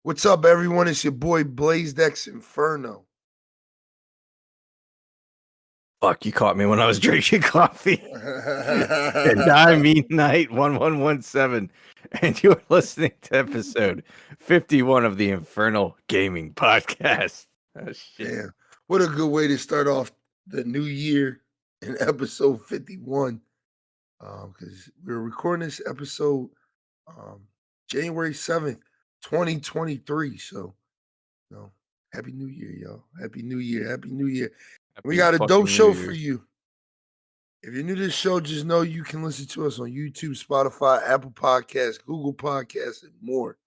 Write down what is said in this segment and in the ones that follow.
What's up, everyone? It's your boy BLAZEDxENFERNO. Fuck, you caught me when I was drinking coffee. And I'm ENFERNO and you're listening to episode 51 of the Infernal Gaming Podcast. Oh, shit. Damn, what a good way to start off the new year in episode 51. Because we're recording this episode January 7th, 2023. So, Happy New Year, y'all. Happy New Year. Happy New Year. We got a dope show for you. If you're new to this show, just know you can listen to us on YouTube, Spotify, Apple Podcasts, Google Podcasts, and more.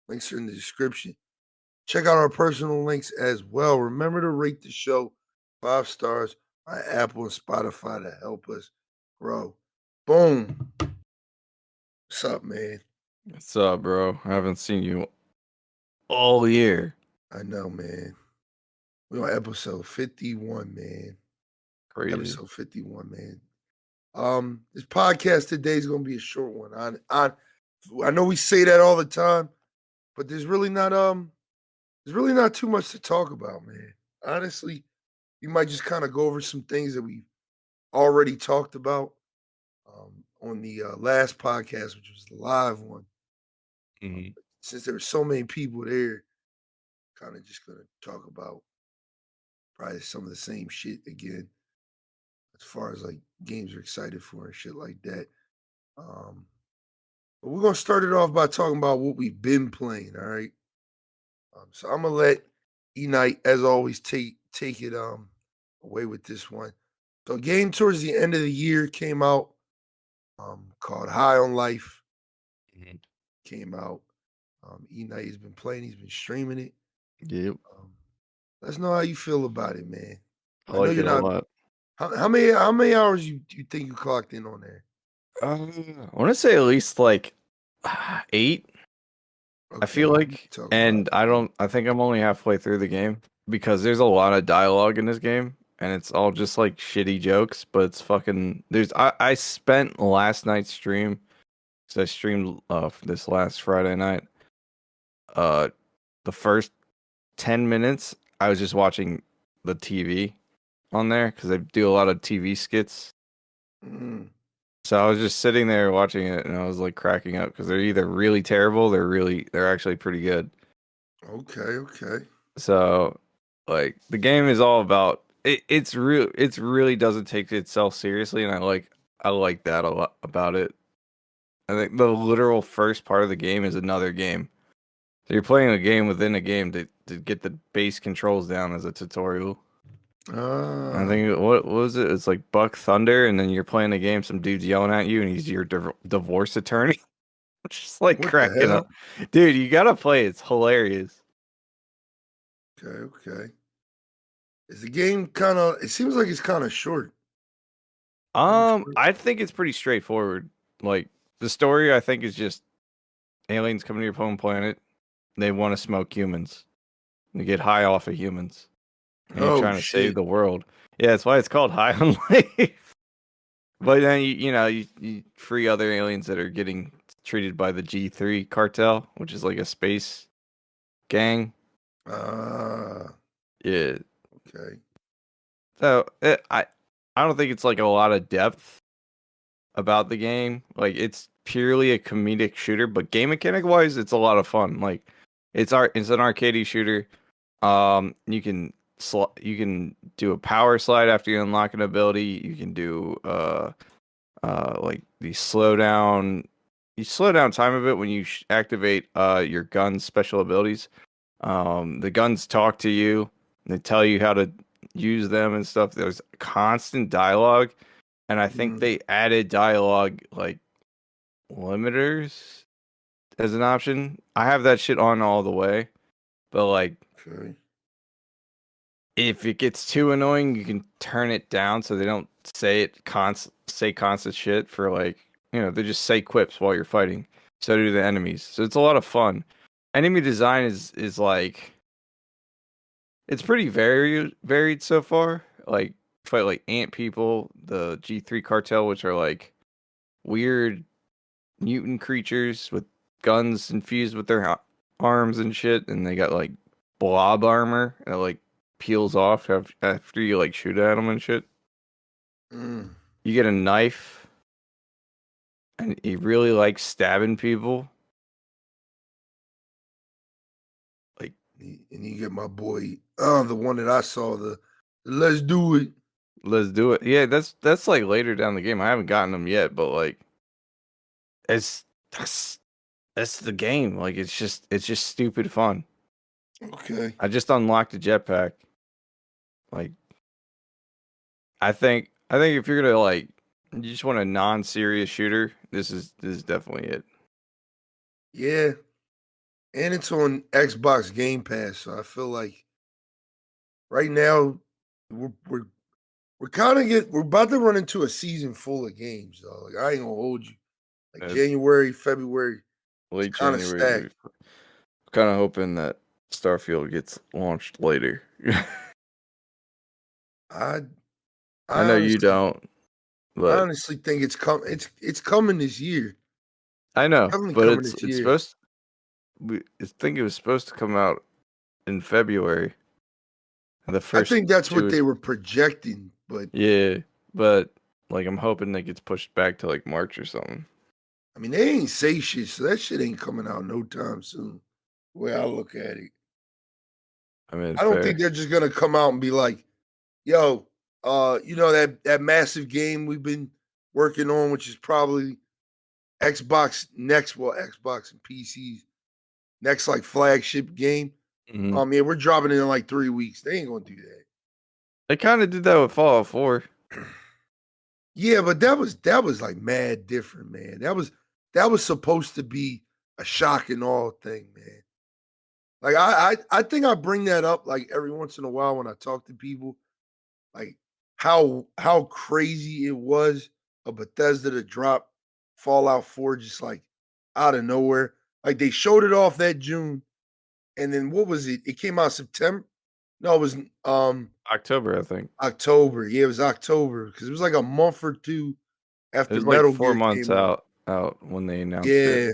Links are in the description. Check out our personal links as well. Remember to rate the show 5 stars on Apple and Spotify to help us grow. Boom. What's up, man? What's up, bro? I haven't seen you all year. I know, man. We're on episode 51, man. Crazy. Episode 51, man. This podcast today is gonna be a short one. I know we say that all the time, but there's really not too much to talk about, man. Honestly, we might just kind of go over some things that we already talked about on the last podcast, which was the live one. Since there were so many people there, kind of just gonna talk about probably some of the same shit again, as far as like games we're excited for and shit like that. But we're gonna start it off by talking about what we've been playing. All right. So I'm gonna let Eknight, as always, take it away with this one. So a game towards the end of the year came out called High on Life. Came out. Eknight has been playing. He's been streaming it. Yep. Let's know how you feel about it, man. I like it a lot. How many hours do you think you clocked in on there? I want to say at least like 8. Okay, I feel like, and I think I'm only halfway through the game because there's a lot of dialogue in this game, and it's all just like shitty jokes. But it's fucking. I spent last night's stream, so I streamed this last Friday night. The first 10 minutes, I was just watching the TV on there because I do a lot of TV skits. So I was just sitting there watching it, and I was like cracking up because they're either really terrible, they're actually pretty good. Okay. So, like, the game is all about it. It really doesn't take itself seriously, and I like that a lot about it. I think the literal first part of the game is another game. So you're playing a game within a game to get the base controls down as a tutorial. I think what was it? It's like Buck Thunder, and then you're playing a game. Some dude's yelling at you, and he's your divorce attorney. Just like cracking up, dude. You gotta play. It's hilarious. Okay. Is the game kind of? It seems like it's kind of short. I think it's pretty straightforward. Like the story, I think is just aliens coming to your home planet. They want to smoke humans. They get high off of humans. And you're trying to save the world. Yeah, that's why it's called High on Life. But then you free other aliens that are getting treated by the G3 cartel, which is like a space gang. Yeah. Okay. So I don't think it's like a lot of depth about the game. Like it's purely a comedic shooter, but game mechanic wise, it's a lot of fun. Like it's an arcadey shooter. You can do a power slide after you unlock an ability. You can do like the slow down time of it when you activate your gun's special abilities. The guns talk to you. They tell you how to use them and stuff. There's constant dialogue, and I think they added dialogue like limiters as an option. I have that shit on all the way, but like. Okay. If it gets too annoying, you can turn it down so they don't say constant shit for like, they just say quips while you're fighting. So do the enemies. So it's a lot of fun. Enemy design is like, it's pretty varied so far. Like fight like ant people, the G3 cartel, which are like weird mutant creatures with guns infused with their arms and shit, and they got like blob armor and it like peels off after you like shoot at them and shit. Mm. You get a knife, and he really likes stabbing people. Like, And you get my boy, the one that I saw, the let's do it. let's do it. Yeah, that's like later down the game. I haven't gotten them yet, but like, it's that's the game. Like, it's just stupid fun. Okay. I just unlocked a jetpack. Like, I think if you're gonna like, you just want a non-serious shooter, this is definitely it. Yeah. And it's on Xbox Game Pass, so I feel like right now we're we're we're about to run into a season full of games, though. Like I ain't gonna hold you. Like It's January, February, it's late kind of January. stacked. Kind of hoping that Starfield gets launched later. I I I know you honestly don't, I but honestly think it's coming this year. I know, Definitely but coming it's this it's year. supposed. I think it was supposed to come out in February. The I first think that's what two, they were projecting, but yeah, but like I'm hoping that gets pushed back to like March or something. I mean they ain't say shit, so that shit ain't coming out no time soon. The way I look at it. I mean, I don't think fair. they're just gonna come out and be like, yo, you know that massive game we've been working on, which is probably Xbox next, well, Xbox and PCs next like flagship game. Hmm. Yeah, we're dropping it in like 3 weeks. They ain't gonna do that. They kind of did that with Fallout 4. Yeah, but that was like mad different, man. That was supposed to be a shock and all thing, man. Like I think I bring that up like every once in a while when I talk to people, like how crazy it was of Bethesda to drop Fallout 4 just like out of nowhere. Like they showed it off that June, and then what was it? It came out September. No, it was October, I think. October. Yeah, it was October because it was like a month or two It after was like Metal 4 Gear months came out. out when they announced it. Yeah,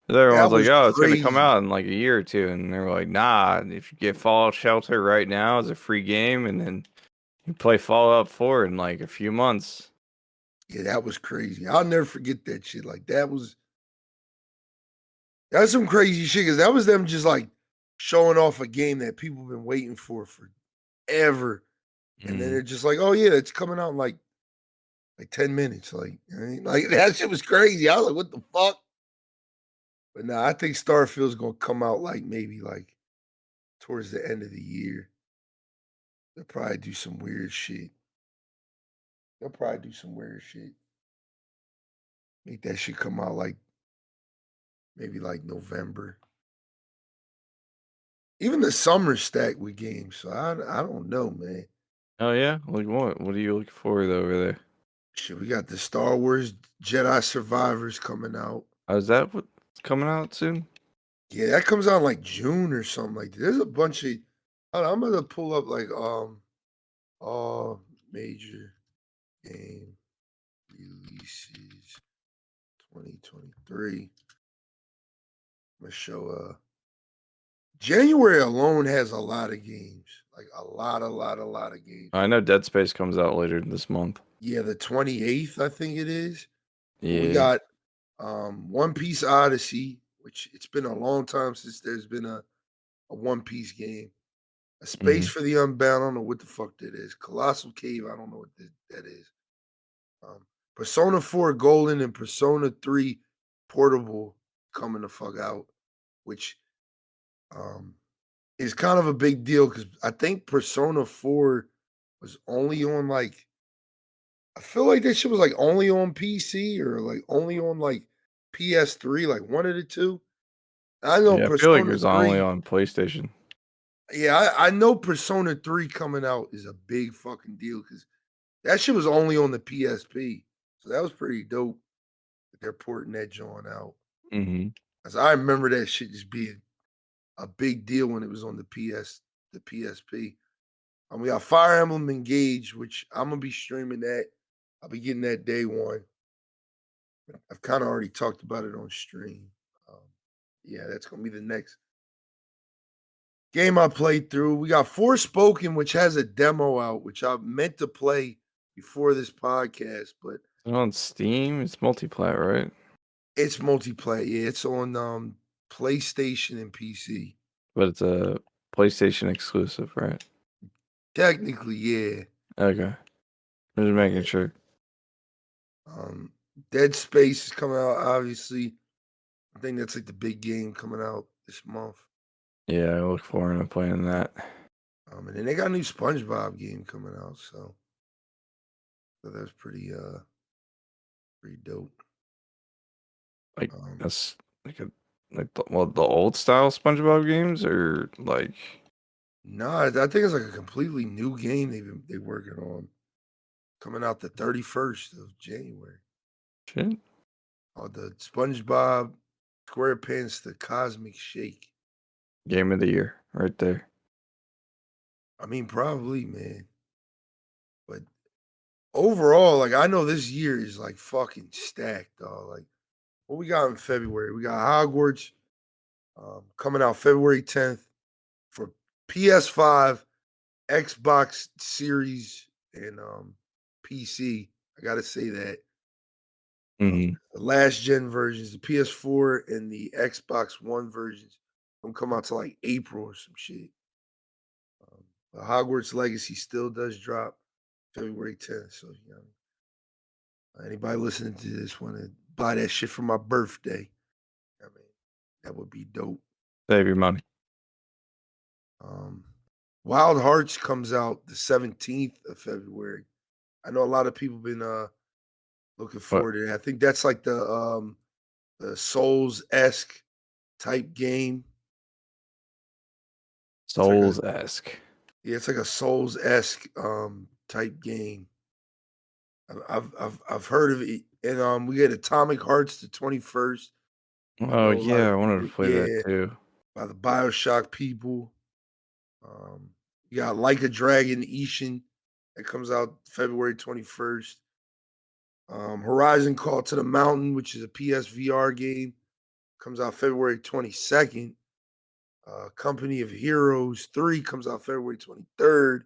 'Cause everyone's that like, was "Oh, it's gonna come crazy. out in like a year or two," and they were like, "Nah, if you get Fallout Shelter right now as a free game, and then you play Fallout 4 in like a few months." Yeah, that was crazy. I'll never forget that shit. Like that's some crazy shit because that was them just like showing off a game that people been waiting for forever. And then Mm. they're just like, oh yeah, it's coming out in like 10 minutes. Like, I mean, like that shit was crazy. I was like, what the fuck? But nah, I think Starfield's gonna come out like maybe like towards the end of the year. They'll probably do some weird shit. They'll probably do some weird shit. Make that shit come out like maybe like November. Even the summer stacked with games. So I don't know, man. Oh yeah, like what? What are you looking for over there? Shit, we got the Star Wars Jedi Survivors coming out. Oh, is that what's coming out soon? Yeah, that comes out in like June or something like that. There's a bunch of I'm gonna pull up like all major game releases 2023. I'm gonna show January alone has a lot of games. Like a lot of games. I know Dead Space comes out later this month. Yeah, the 28th, I think it is. We Yeah. got One Piece Odyssey, which it's been a long time since there's been a One Piece game. A Space Hmm. for the Unbound. I don't know what the fuck that is. Colossal Cave. I don't know what that is. Persona 4 Golden and Persona 3 Portable coming the fuck out, which um, is kind of a big deal because I think Persona 4 was only on like, I feel like that shit was like only on PC or like only on like PS3, like one of the two. I know Yeah, I feel like it Persona was only 3. on PlayStation. Yeah, I know Persona 3 coming out is a big fucking deal because that shit was only on the PSP. So that was pretty dope that they're porting that joint out. Hmm. As I remember that shit just being a big deal when it was on the PSP. And we got Fire Emblem Engage, which I'm gonna be streaming that. I'll be getting that day one. I've kind of already talked about it on stream. Um, Yeah, that's gonna be the next game I played through. We got Forspoken, which has a demo out, which I meant to play before this podcast, but It's on Steam. It's multiplayer, right? it's multiplayer. Yeah, it's on PlayStation and PC. But it's a PlayStation exclusive, right? Technically, yeah. Okay. I'm just making sure. Um, Dead Space is coming out, obviously. I think that's like the big game coming out this month. Yeah, I look forward to playing that. And then they got a new SpongeBob game coming out, so that's pretty dope. Like Um, that's like the old style SpongeBob games, or like no, I think it's like a completely new game they're working on, coming out the 31st of January. shit. The SpongeBob SquarePants the Cosmic Shake. Game of the year, right there. I mean, probably, man. But overall, like I know this year is like fucking stacked, dog. Like what we got in February? We got Hogwarts coming out February 10th for PS5, Xbox Series, and PC. I gotta say that. Mm-hmm. The last gen versions, the PS4 and the Xbox One versions, don't come out till like April or some shit. The Hogwarts Legacy still does drop February 10th. So, anybody listening to this want to buy that shit for my birthday? I mean, that would be dope. Save your money. Wild Hearts comes out the 17th of February. I know a lot of people been looking forward to it. I think that's like the Souls-esque type game. Souls-esque. Yeah, it's like a Souls-esque type game. I've heard of it, and we get Atomic Hearts the 21st. Oh yeah, I wanted to play that yeah, too. by the BioShock people. You got Like a Dragon Ishin that comes out February 21st. Horizon Call to the Mountain, which is a PSVR game, comes out February 22nd. Company of Heroes 3 comes out February 23rd.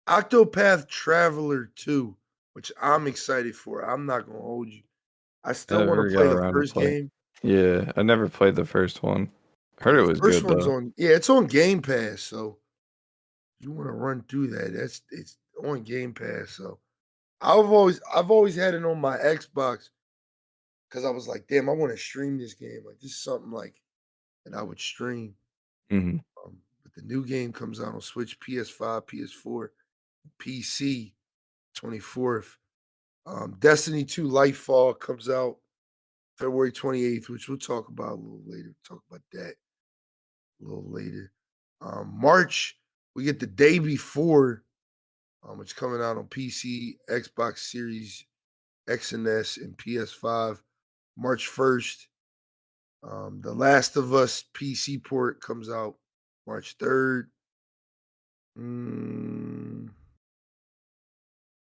Octopath Traveler 2, which I'm excited for. I'm not going to hold you. I still want Never to got play the around to first play. game. Yeah, I never played the first one. Heard it The was first good one's though. it's on Game Pass, so you want to run through that. It's on Game Pass. So I've always had it on my Xbox because I was like, damn, I want to stream this game. Like this is something like that I would stream. Mm-hmm. But the new game comes out on Switch, PS5, PS4, PC, 24th. Destiny 2 Lightfall comes out February 28th, which we'll talk about a little later. Talk about that a little later. March, we get the day before, which coming out on PC, Xbox Series X and S, and PS5, March 1st. The Last of Us PC port comes out March 3rd.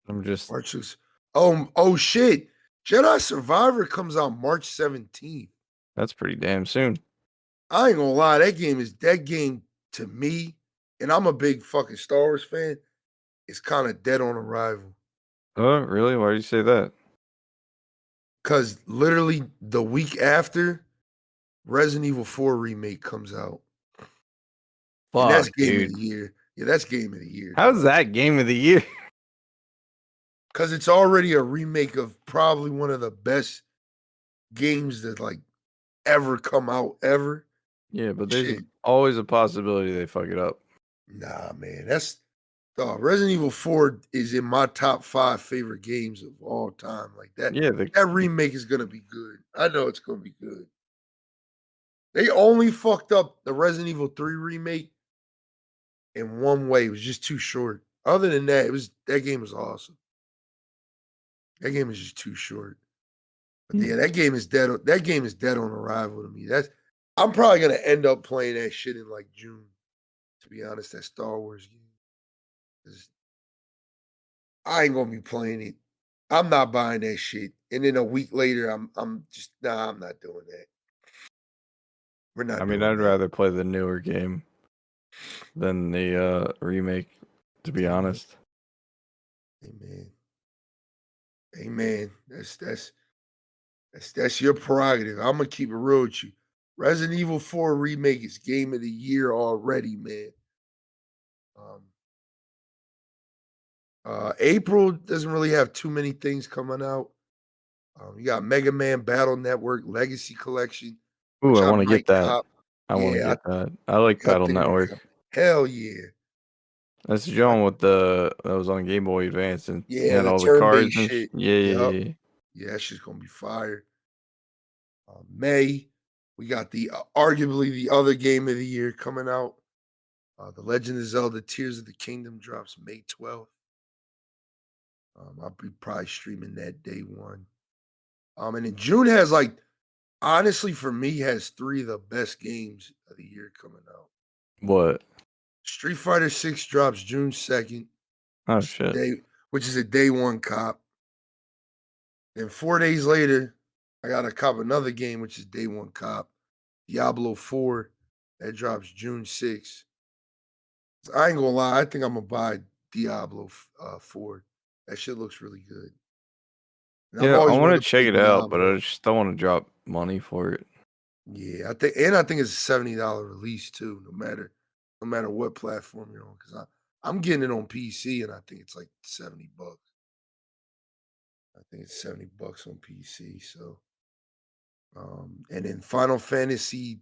I'm just March 6th. Oh shit. Jedi Survivor comes out March 17th. that's pretty damn soon. I ain't gonna lie, that game to me, and I'm a big fucking Star Wars fan, is kind of dead on arrival. Oh, really? Why do you say that? Cause literally the week after, Resident Evil 4 remake comes out. And that's Fuck, game of dude. the year. Yeah, that's game of the year. How's that game of the year? Because it's already a remake of probably one of the best games that like ever come out ever. Yeah, but there's always a possibility they fuck it up. Nah, man, that's Resident Evil 4 is in my top 5 favorite games of all time. Like that, Yeah, that remake is gonna be good. I know it's gonna be good. They only fucked up the Resident Evil 3 remake in one way. It was just too short. Other than that, that game was awesome. That game is just too short. But yeah, that game is dead. That game is dead on arrival to me. I'm probably gonna end up playing that shit in like June. To be honest, that Star Wars game. I ain't gonna be playing it I'm not buying that shit. And then a week later, I'm just I'm not doing that. We're I not mean, doing I'd that. rather play the newer game than the remake, to be Amen. honest. Amen. Amen. That's your prerogative. I'm gonna keep it real with you. Resident Evil 4 remake is game of the year already, man. April doesn't really have too many things coming out. You got Mega Man Battle Network Legacy Collection, Ooh, which I I want to get might that. cop. I want to Yeah, get that. I like I Battle think I'm Network. gonna cop. Hell yeah. That's the one with that was on Game Boy Advance and it Yeah, had the all the cards turn-based and shit. yeah, yeah, Yup. yeah. Yeah, that shit's gonna be fire. May, we got the arguably the other game of the year coming out. The Legend of Zelda Tears of the Kingdom drops May 12th. I'll be probably streaming that day one. And then June has honestly for me has 3 of the best games of the year coming out. What? Street Fighter 6 drops June 2nd, Oh shit. which is a day one cop. Then 4 days later, I got to cop another game, which is day one cop. Diablo 4, that drops June 6th. I ain't gonna lie, I think I'm gonna buy Diablo 4. That shit looks really good. And I've Yeah, I always want wanted to to check play it out, but I Diablo. just don't want to drop money for it. Yeah, I think it's a $70 release too, no matter what platform you're on. Because I'm getting it on PC and I think it's like $70. I think it's $70 on PC. So and then Final Fantasy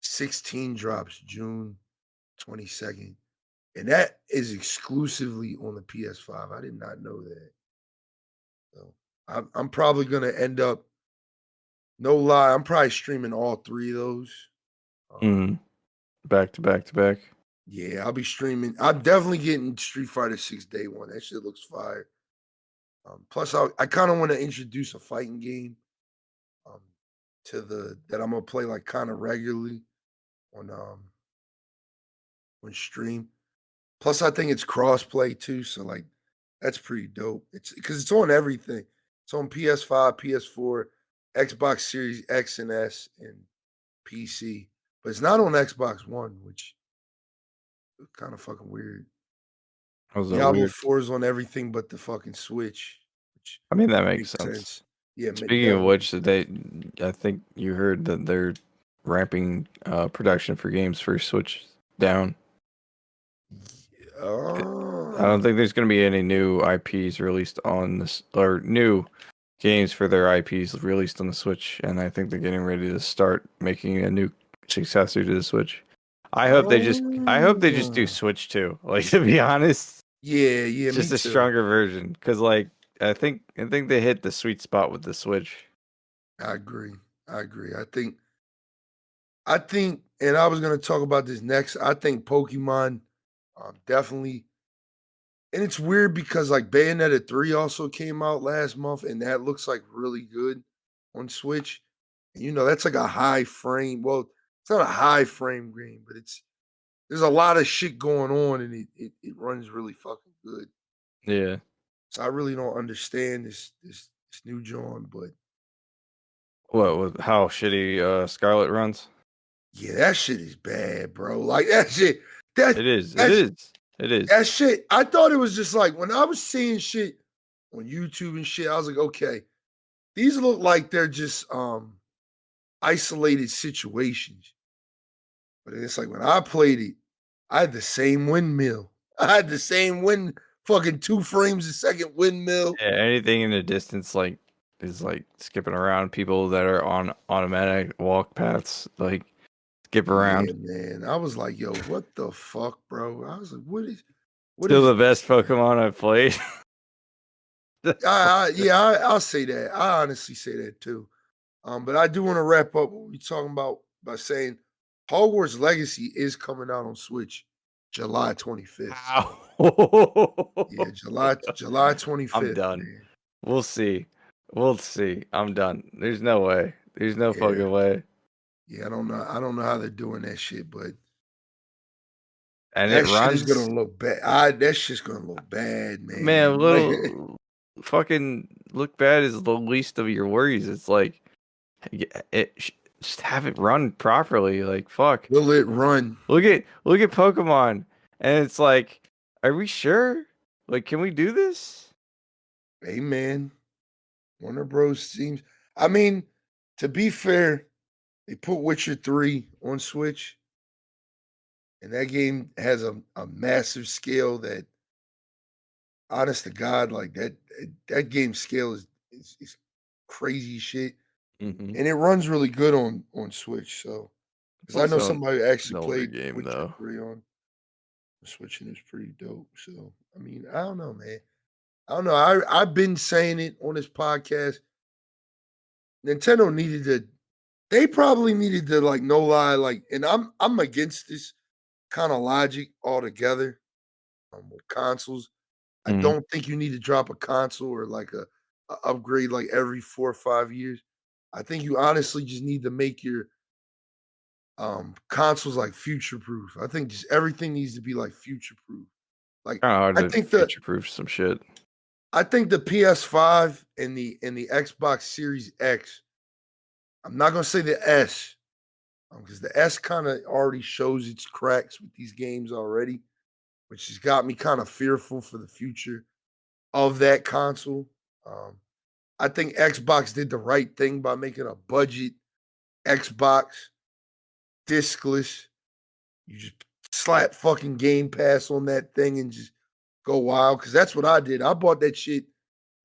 16 drops June 22nd. And that is exclusively on the PS5. I did not know that. So I'm probably gonna end up, no lie, I'm probably streaming all 3 of those. Mm. Back to back to back. Yeah, I'll be streaming. I'm definitely getting Street Fighter 6 day one. That shit looks fire. Plus, I kind of want to introduce a fighting game um, that I'm gonna play like kind of regularly on stream. Plus, I think it's crossplay too, so like that's pretty dope. It's because it's on everything. It's on PS5, PS4, Xbox Series X and S, and PC. But it's not on Xbox One, which is kind of fucking weird. Was that Diablo weird? 4 is on everything but the fucking Switch, which I mean, that makes makes sense. sense. Yeah, Speaking of definitely. which, I think you heard that they're ramping production for games for Switch down. I don't think there's going to be any new IPs released on this, or new games for their IPs released on the Switch, and I think they're getting ready to start making a new successor to the Switch. I hope they just do Oh. Switch 2. Like, to be honest, Yeah, me just a too. stronger version, because like I think they hit the sweet spot with the Switch. I agree. I think, and I was gonna talk about this next. I think Pokemon definitely, and it's weird because like Bayonetta 3 also came out last month, and that looks like really good on Switch. And that's like a high frame. Well, it's not a high frame game, but there's a lot of shit going on, and it runs really fucking good. Yeah. So I really don't understand this new John, but What with how shitty Scarlet runs? yeah, that shit is bad, bro. Like that shit, that It is. It that's is. It is. that shit. I thought it was just like when I was seeing shit on YouTube and shit, I was like, okay, these look like they're just isolated situations. But it's like when I played it, I had the same windmill. I had the same fucking 2 frames a second windmill. Yeah, anything in the distance like is like skipping around people that are on automatic walk paths, like skip Yeah, around. man. I was like, yo, what the fuck, bro? I was like, what Still is the this, best man? Pokemon I've played. I'll say that. I honestly say that too. But I do want to wrap up what we're talking about by saying Hogwarts Legacy is coming out on Switch July 25th. So yeah, July I'm 25th, done. man. We'll see. We'll see. I'm done. There's no way. There's no Yeah. fucking way. Yeah, I don't know how they're doing that shit, but And it that shit is runs, gonna look bad. That shit's gonna look bad, man. man. Like, Little fucking look bad is the least of your worries. It's like just have it run properly. Like fuck. Will it run? Look at Pokemon, and it's like, are we sure? Like, can we do this? Hey man, Warner Bros. Seems. I mean, to be fair, they put Witcher 3 on Switch, and that game has a massive scale that, honest to God, like that game scale is crazy shit. Mm-hmm. And it runs really good on Switch. So, It's because I know also somebody who actually an older played game Witcher though. 3 on Switch, and it's pretty dope. So, I mean, I don't know, man. I don't know. I've been saying it on this podcast. Nintendo needed to. They probably needed to, like, no lie, like, and I'm against this kind of logic altogether with consoles. I Mm-hmm. don't think you need to drop a console or like a upgrade like every 4 or 5 years. I think you honestly just need to make your consoles like future proof. I think just everything needs to be like future proof. Like Kind of hard I to think the future proof some shit. I think the PS5 and the Xbox Series X. I'm not gonna say the S because the S kind of already shows its cracks with these games already, which has got me kind of fearful for the future of that console. Um, I think Xbox did the right thing by making a budget Xbox discless. You just slap fucking Game Pass on that thing and just go wild. Because that's what I did. I bought that shit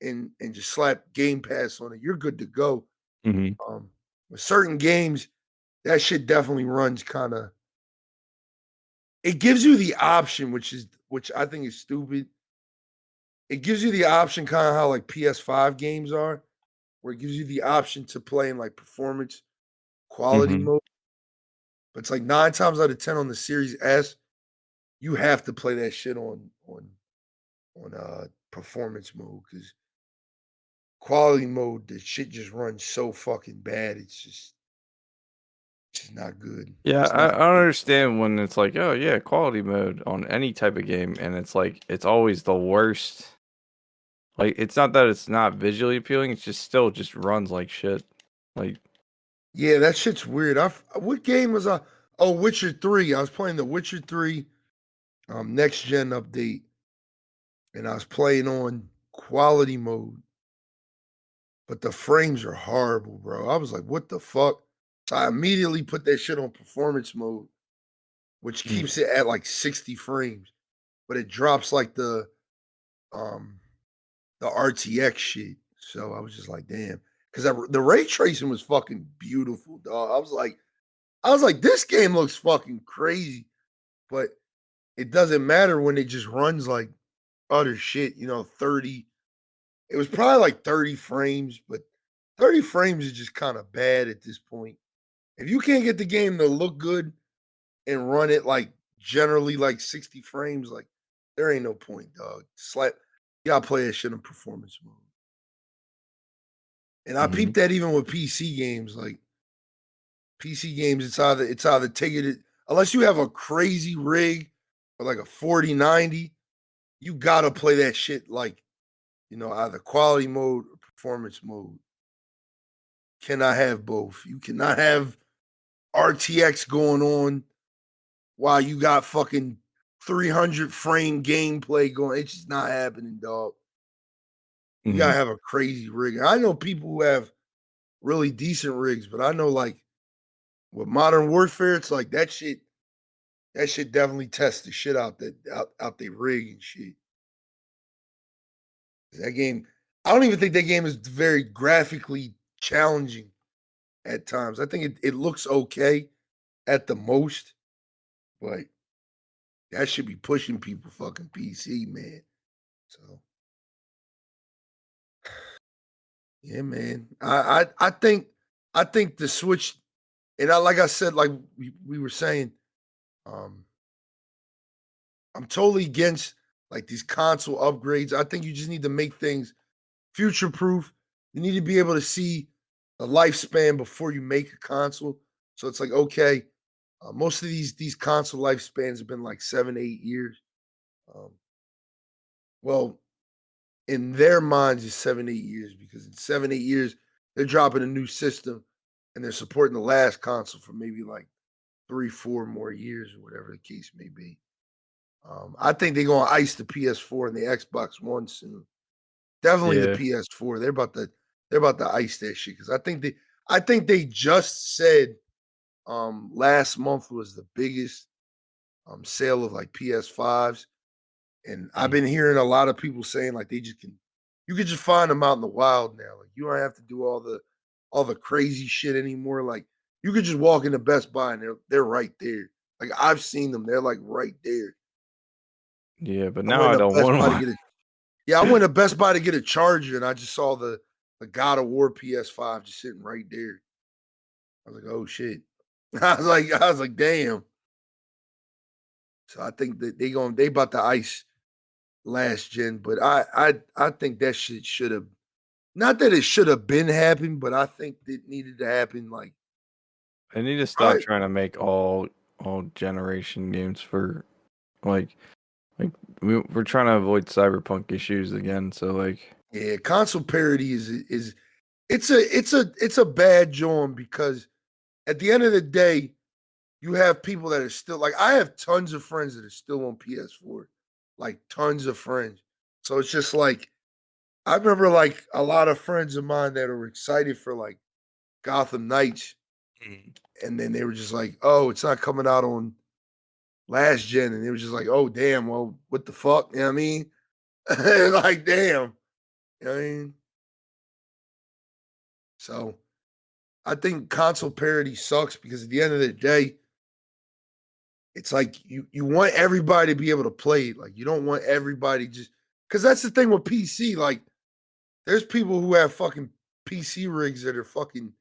and just slapped Game Pass on it. You're good to go. Mm-hmm. With certain games, that shit definitely runs kind of. It gives you the option, which I think is stupid. It gives you the option, kind of how like PS5 games are, where it gives you the option to play in like performance quality Mm-hmm. mode. But it's like 9 times out of 10 on the Series S, you have to play that shit on performance mode because quality mode, the shit just runs so fucking bad. It's just not good. Yeah, It's not I don't good. understand when it's like, oh yeah, quality mode on any type of game, and it's like it's always the worst. Like it's not that it's not visually appealing; it's just still just runs like shit. Like, Yeah, that shit's weird. What game was I? Oh, Witcher 3. I was playing the Witcher 3 next gen update, and I was playing on quality mode, but the frames are horrible, bro. I was like, what the fuck? So I immediately put that shit on performance mode, which mm, keeps it at like 60 frames, but it drops like um the RTX shit. So I was just like, damn, because the ray tracing was fucking beautiful, dog. I was like, this game looks fucking crazy, but it doesn't matter when it just runs like utter shit. 30. It was probably like 30 frames, but 30 frames is just kind of bad at this point. If you can't get the game to look good and run it like generally like 60 frames, like there ain't no point, dog. Slap, you gotta play that shit in performance mode. And I mm-hmm. peeped that even with PC games, like PC games, it's either taking it unless you have a crazy rig or like a 4090, you gotta play that shit like either quality mode or performance mode. Cannot have both. You cannot have RTX going on while you got fucking 300 frame gameplay going. It's just not happening, dog. You Mm-hmm. gotta have a crazy rig. I know people who have really decent rigs, but I know like with Modern Warfare, it's like that shit. That shit definitely tests the shit out their rig and shit. That game, I don't even think that game is very graphically challenging at times. I think it looks okay at the most, but that should be pushing people fucking PC, man. So yeah, man. I think the Switch, and like I said, like we were saying, um, I'm totally against like these console upgrades. I think you just need to make things future proof. You need to be able to see the lifespan before you make a console. So it's like, okay, most of these console lifespans have been like 7, 8 years. Um, well, in their minds is 7-8 years, because in 7-8 years they're dropping a new system and they're supporting the last console for maybe like 3-4 more years or whatever the case may be. I think they're gonna ice the PS4 and the Xbox One soon. Definitely the Yeah. PS4. They're about to ice that shit, because I think they just said last month was the biggest sale of like PS5s. And I've been hearing a lot of people saying like you could just find them out in the wild now. Like you don't have to do all the crazy shit anymore. Like you could just walk into Best Buy and they're right there. Like I've seen them, they're like right there. Yeah, but I now went I to don't Best want Buy to one. get a Yeah, I went to Best Buy to get a charger and I just saw the God of War PS5 just sitting right there. I was like, oh shit. I was like, damn. So I think that they about to ice last gen, but I think that shit should have, not that it should have been happened, but I think it needed to happen like I need to stop probably, trying to make all generation games for like we're trying to avoid cyberpunk issues again. So like, yeah, console parity is it's a bad joint, because at the end of the day, you have people that are still like, I have tons of friends that are still on PS4. Like tons of friends. So it's just like I remember like a lot of friends of mine that were excited for like Gotham Knights, and then they were just like, "Oh, it's not coming out on last gen," and they were just like, "Oh, damn, well, what the fuck?" You know what I mean? Like, damn. You know what I mean? So I think console parity sucks, because at the end of the day, it's like you want everybody to be able to play it. Like you don't want everybody just, because that's the thing with PC. Like there's people who have fucking PC rigs that are fucking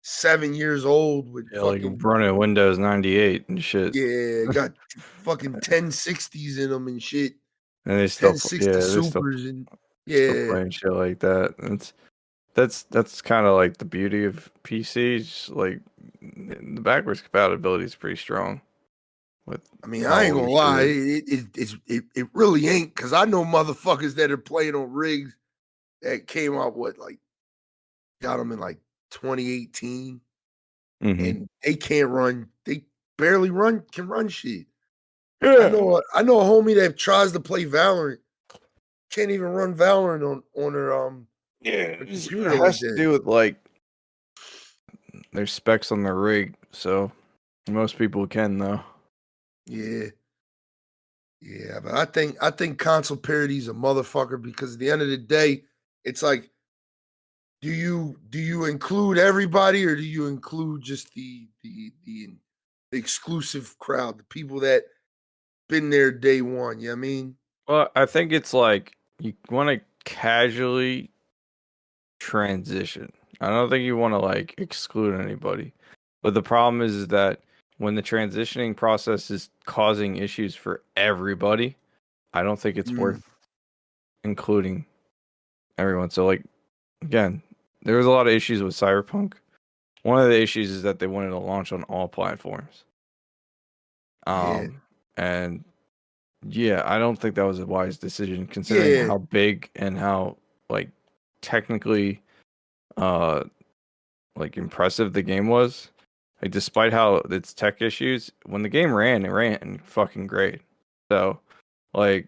7 years old with yeah, like fucking, running Windows 98 and shit, yeah, got fucking 1060s in them and shit. and they 1060 they're still supers and still yeah, playing shit like that. That's kind of like the beauty of PCs. Like the backwards compatibility is pretty strong with I mean, I ain't all gonna your lie, shit. it really ain't, because I know motherfuckers that are playing on rigs that came out like got them in like 2018, Hmm. and they can't run, they barely can run shit. I Yeah, know I know a homie that tries to play Valorant, can't even run Valorant on yeah. her It computer like has to that. do with like their specs on the rig. So most people can though. Yeah, yeah, but I think console parity is a motherfucker, because at the end of the day, it's like, do you include everybody, or do you include just the exclusive crowd, the people that been there day one? You know what I mean? Well, I think it's like you want to casually transition. I don't think you want to like exclude anybody. But the problem is that when the transitioning process is causing issues for everybody, I don't think it's Mm, worth including everyone. So like again, there was a lot of issues with Cyberpunk. One of the issues is that they wanted to launch on all platforms. yeah, And yeah, I don't think that was a wise decision considering yeah, how big and how like technically uh like impressive the game was. Like despite how its tech issues, when the game ran, it ran fucking great. So like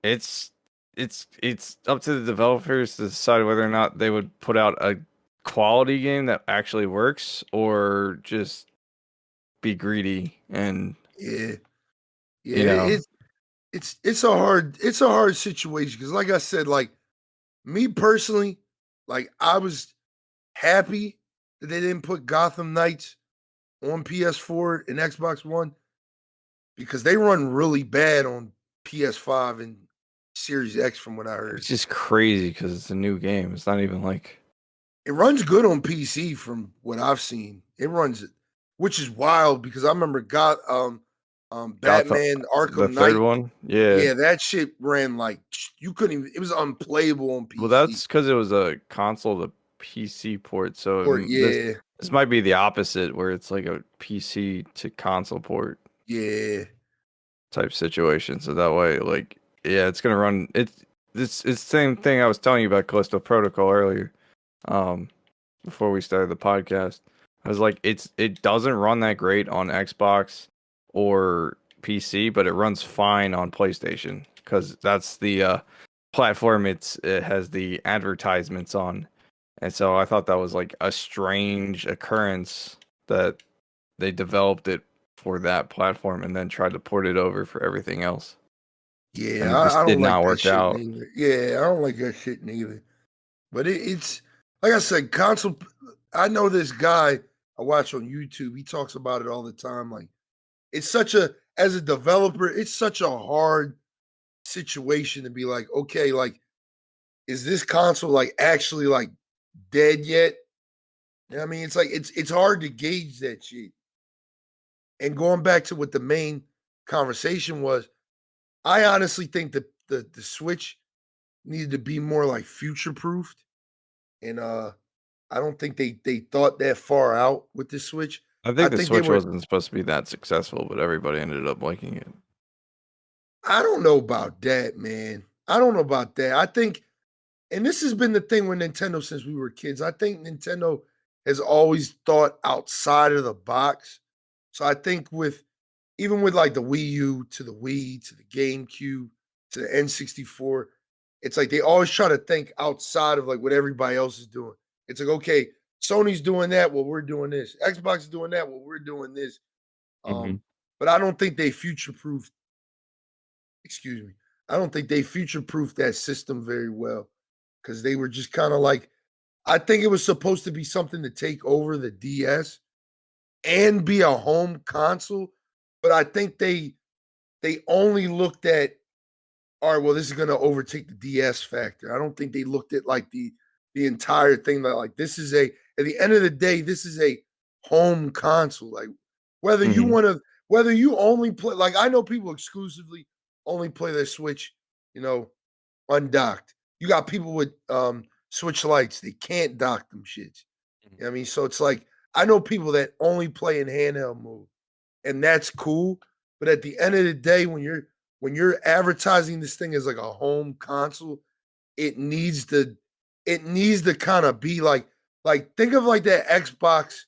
it's it's up to the developers to decide whether or not they would put out a quality game that actually works or just be greedy and yeah, yeah. you know. It's a hard situation, because like I said, like me personally, like I was happy that they didn't put Gotham Knights on PS4 and Xbox One, because they run really bad on PS5 and Series X from what I heard. It's just crazy because it's a new game. It's not even like It runs good on PC from what I've seen. It runs it, which is wild, because I remember Gotham, Batman the Arkham third Knight. one. Yeah. Yeah, that shit ran like you couldn't even, it was unplayable on Well, PC. that's because it was a console to PC port. So Or this yeah, this might be the opposite, where it's like a PC to console port yeah, type situation. So that way, like, yeah, it's gonna run. it's the same thing I was telling you about Callisto Protocol earlier. Before we started the podcast, I was like, it doesn't run that great on Xbox or PC, but it runs fine on PlayStation because that's the platform it has the advertisements on. And so I thought that was like a strange occurrence that they developed it for that platform and then tried to port it over for everything else. And Yeah, it just I did don't like not that work shit out. neither. Yeah, I don't like that shit neither. But it's like I said, console. I know this guy I watch on YouTube. He talks about it all the time. Like it's such a as a developer, it's such a hard situation to be like, okay, like is this console like actually like dead yet? You know what I mean? It's like it's hard to gauge that shit. And going back to what the main conversation was, I honestly think that the Switch needed to be more like future proofed. And I don't think they thought that far out with the Switch. I I think the think they Switch were wasn't supposed to be that successful, but everybody ended up liking it. I don't know about that, man. I don't know about that. I think and this has been the thing with Nintendo since we were kids. I think Nintendo has always thought outside of the box. So I think with even with like the Wii U to the Wii to the GameCube to the N64, it's like they always try to think outside of like what everybody else is doing. It's like, okay, Sony's doing that, well, we're doing this. Xbox is doing that, well, we're doing this. Hmm. But I don't think they future proof, excuse me. I don't think they future proof that system very well because they were just kind of like, I think it was supposed to be something to take over the DS and be a home console, but I think they only looked at, all right, well, this is going to overtake the DS factor. I don't think they looked at like the entire thing that like this is a at the end of the day, this is a home console. Like whether you Hmm. want to whether you only play like I know people exclusively only play their Switch, you know, undocked. You got people with Switch lights, they can't dock them shits. You know what I mean? So it's like I know people that only play in handheld mode, and that's cool. But at the end of the day, when you're advertising this thing as like a home console, it needs to it needs to kind of be like think of like that Xbox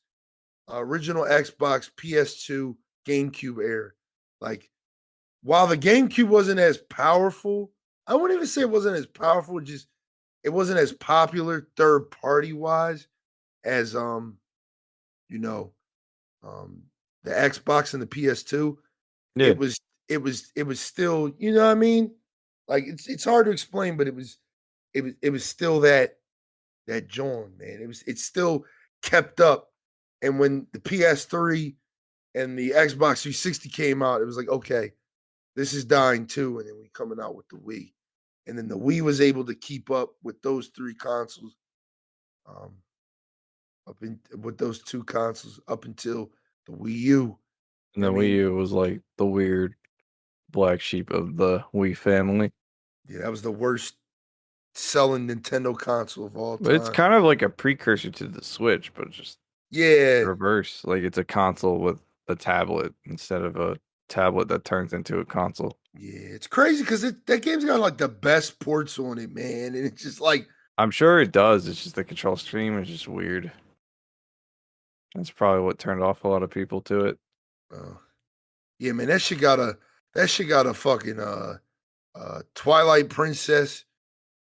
original Xbox PS2 GameCube era. Like while the GameCube wasn't as powerful, I wouldn't even say it wasn't as powerful, just it wasn't as popular third party wise as you know um the Xbox and the PS2. Yeah. It was still, you know what I mean? Like it's hard to explain, but it was still that John, man. It's still kept up. And when the PS3 and the Xbox 360 came out, it was like, okay, this is dying too. And then we coming out with the Wii. And then the Wii was able to keep up with those three consoles, um, up in with those two consoles up until the Wii U. And I the Wii mean, U was like the weird black sheep of the Wii family. yeah, that was the worst selling Nintendo console of all But it's time. kind of like a precursor to the Switch, but just Yeah, reverse. Like it's a console with a tablet instead of a tablet that turns into a console. yeah, it's crazy because that game's got like the best ports on it, man. And it's just like, I'm sure it does. It's just the control stream is just weird. That's probably what turned off a lot of people to it. uh, yeah, man, that shit got a fucking Twilight Princess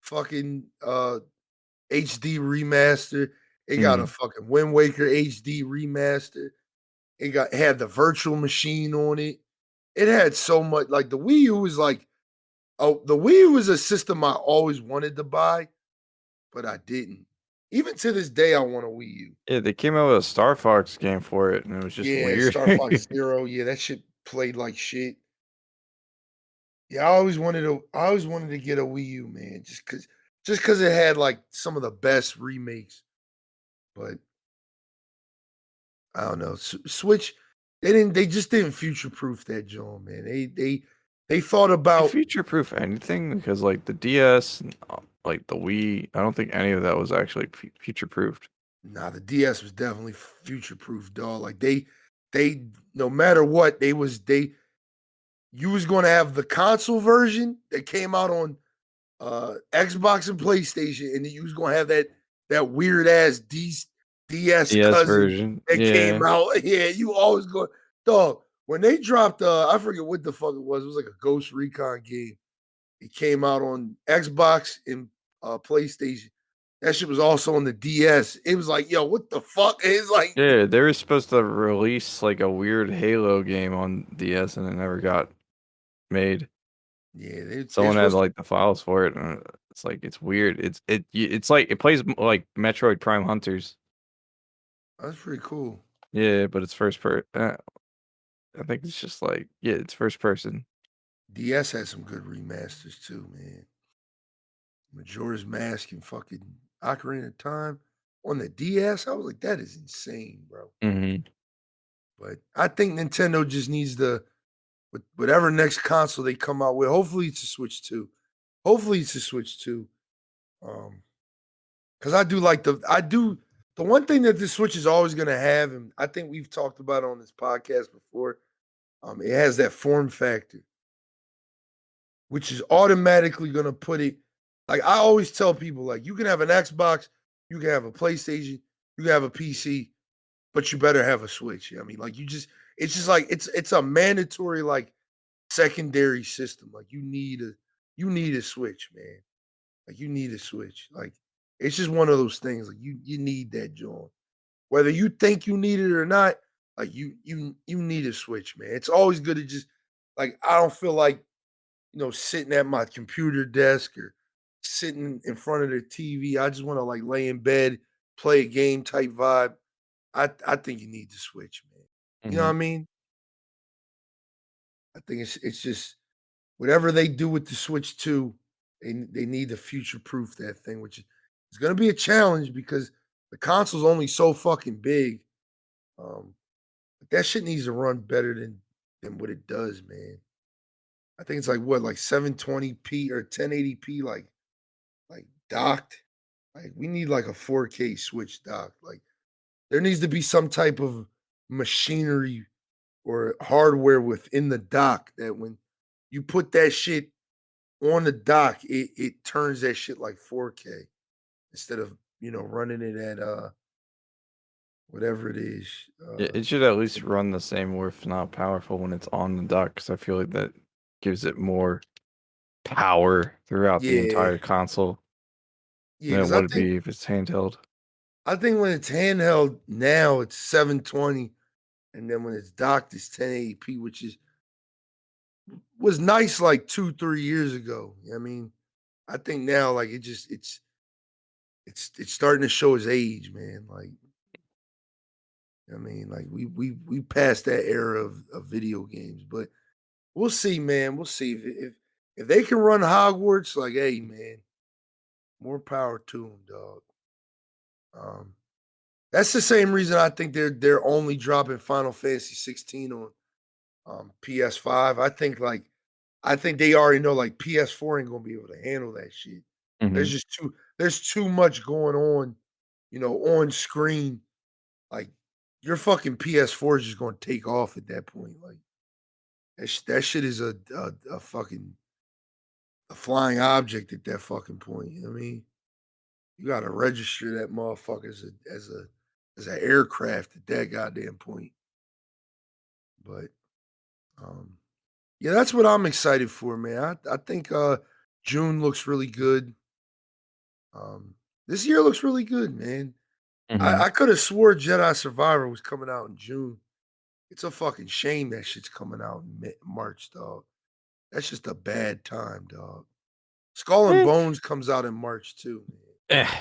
fucking HD remaster. It got a Hmm. fucking Wind Waker HD remaster. It had the virtual machine on it. It had so much like the Wii U was like, oh, the Wii U was a system I always wanted to buy, but I didn't. Even to this day, I want a Wii U. Yeah, they came out with a Star Fox game for it, and it was just Yeah, weird. Star Fox Zero. Yeah, that shit played like shit. Yeah, I always wanted to get a Wii U, man, just cause it had like some of the best remakes. But I don't know. Switch, they just didn't future proof that John, man. They thought They about future proof anything because like the DS, and, like the Wii, I don't think any of that was actually future proofed. nah, the DS was definitely future proof, dog. Like they no matter what, they you was gonna have the console version that came out on Xbox and PlayStation, and then you was gonna have that weird ass DS DS cousin version. that came Yeah. out. Yeah, you always go, dog. When they dropped, I forget what the fuck it was. It was like a Ghost Recon game. It came out on Xbox and PlayStation. That shit was also on the DS. It was like, yo, what the fuck? It's like, Yeah, they were supposed to release like a weird Halo game on DS and it never got made. yeah, they're Someone had supposed to. like the files for it, and it's like it's weird. It's like it plays like Metroid Prime Hunters. That's pretty cool. Yeah, but it's first per. I think it's just like it's first person. DS has some good remasters too, man. Majora's Mask and fucking Ocarina of Time on the DS. I was like, that is insane, bro. Hmm. But I think Nintendo just needs with whatever next console they come out with. Hopefully it's a Switch 2. Hopefully it's a Switch 2. Because the one thing that the Switch is always gonna have, and I think we've talked about it on this podcast before, it has that form factor, which is automatically gonna put it like I always tell people, like you can have an Xbox, you can have a PlayStation, you can have a PC, but you better have a Switch. I mean, like it's just like it's a mandatory like secondary system. Like you need a Switch, man. Like you need a Switch. Like it's just one of those things. Like you need that joint. Whether you think you need it or not, like you need a Switch, man. It's always good to just like I don't feel like sitting at my computer desk or sitting in front of the TV. I just want to like lay in bed, play a game type vibe. I think you need to switch, man. You know what Hmm. I mean? I think it's just whatever they do with the Switch 2, they need to future proof that thing, which is going to be a challenge because the console's only so fucking big. But that shit needs to run better than what it does, man. I think it's like what, like 720p or 1080p, like docked. Like we need like a 4K Switch dock. Like there needs to be some type of machinery or hardware within the dock that when you put that shit on the dock, it turns that shit like 4K instead of running it at whatever it is. It should at least run the same, or if not powerful, when it's on the dock, because I feel like that gives it more power throughout the Yeah, entire console yeah, than it because would be if it's handheld. I think when it's handheld now it's 720, and then when it's docked it's 1080p, which was nice like 2-3 years ago. I mean, I think now like it's starting to show its age, man. Like I mean, like we passed that era of video games, but we'll see, man. We'll see if they can run Hogwarts. Like, hey, man, more power to them, dog. Um, that's the same reason I think they're only dropping Final Fantasy 16 on PS5. I think they already know like PS4 ain't gonna be able to handle that shit. Hmm. There's too much going on, on screen. Like your fucking PS4 is just gonna take off at that point. Like that shit is a fucking a flying object at that fucking point. You know what I mean? You gotta register that motherfucker as an aircraft at that goddamn point. But um yeah, that's what I'm excited for, man. I think June looks really good. This year looks really good, man. Hmm. I could have swore Jedi Survivor was coming out in June. It's a fucking shame that shit's coming out in March, dog. That's just a bad time, dog. Skull and Eh, Bones comes out in March too, man. eh.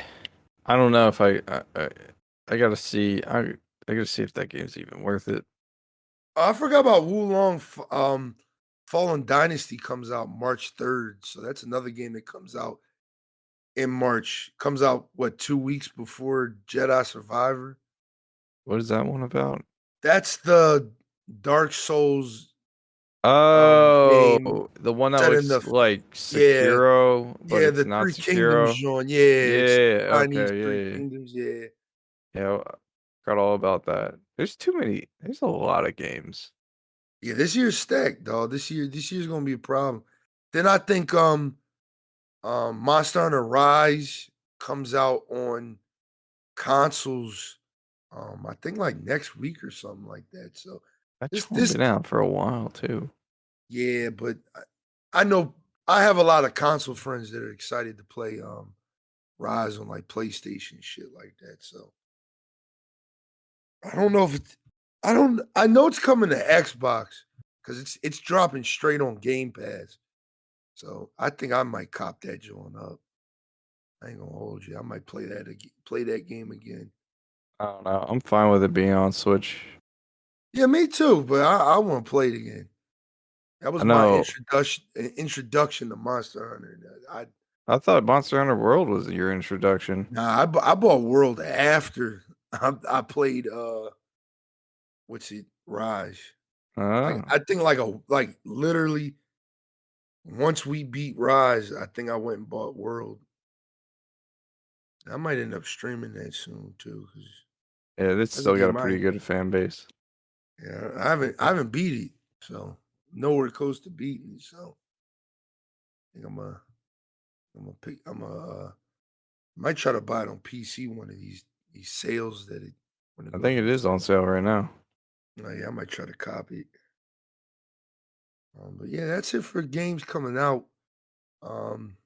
I don't know if I gotta see. I gotta see if that game's even worth it. I forgot about Wulong. Fallen Dynasty comes out March 3rd, so that's another game that comes out in March. Comes out what 2 weeks before Jedi Survivor. What is that one about? That's the Dark Souls game Oh, the one that set in looks the like yeah Sekiro, but yeah it's the not Three Kingdoms Sekiro. joint. Yeah, it's Yeah, Chinese okay, Three yeah, yeah. Kingdoms. Yeah, Yeah, I forgot all about that. There's too many. There's a lot of games. yeah. This year's stacked, dog. This year's gonna be a problem. Then I think Monster Hunter Rise comes out on consoles. I think like next week or something like that. So That's one this been out for a while too. yeah, but I know I have a lot of console friends that are excited to play Rise on like PlayStation shit like that. So I don't know if it's I know it's coming to Xbox because it's dropping straight on Game Pass. So I think I might cop that joint up. I ain't gonna hold you. I might play that game again. I don't know. I'm fine with it being on Switch. Yeah, me too. But I want to play it again. That I was my know. introduction to Monster Hunter. I thought Monster Hunter World was your introduction. I bought World after I played what's it Rise. Like Oh, I think like literally once we beat Rise, I think I went and bought World. I might end up streaming that soon too, because yeah, it's that's a still got a game I pretty good fan base. yeah, I haven't beat it, so nowhere close to beating it. So I think might try to buy it on PC one of these sales that it when it I goes think it on is sale. on sale right now. Oh, yeah, I might try to copy it. But yeah, that's it for games coming out. Um,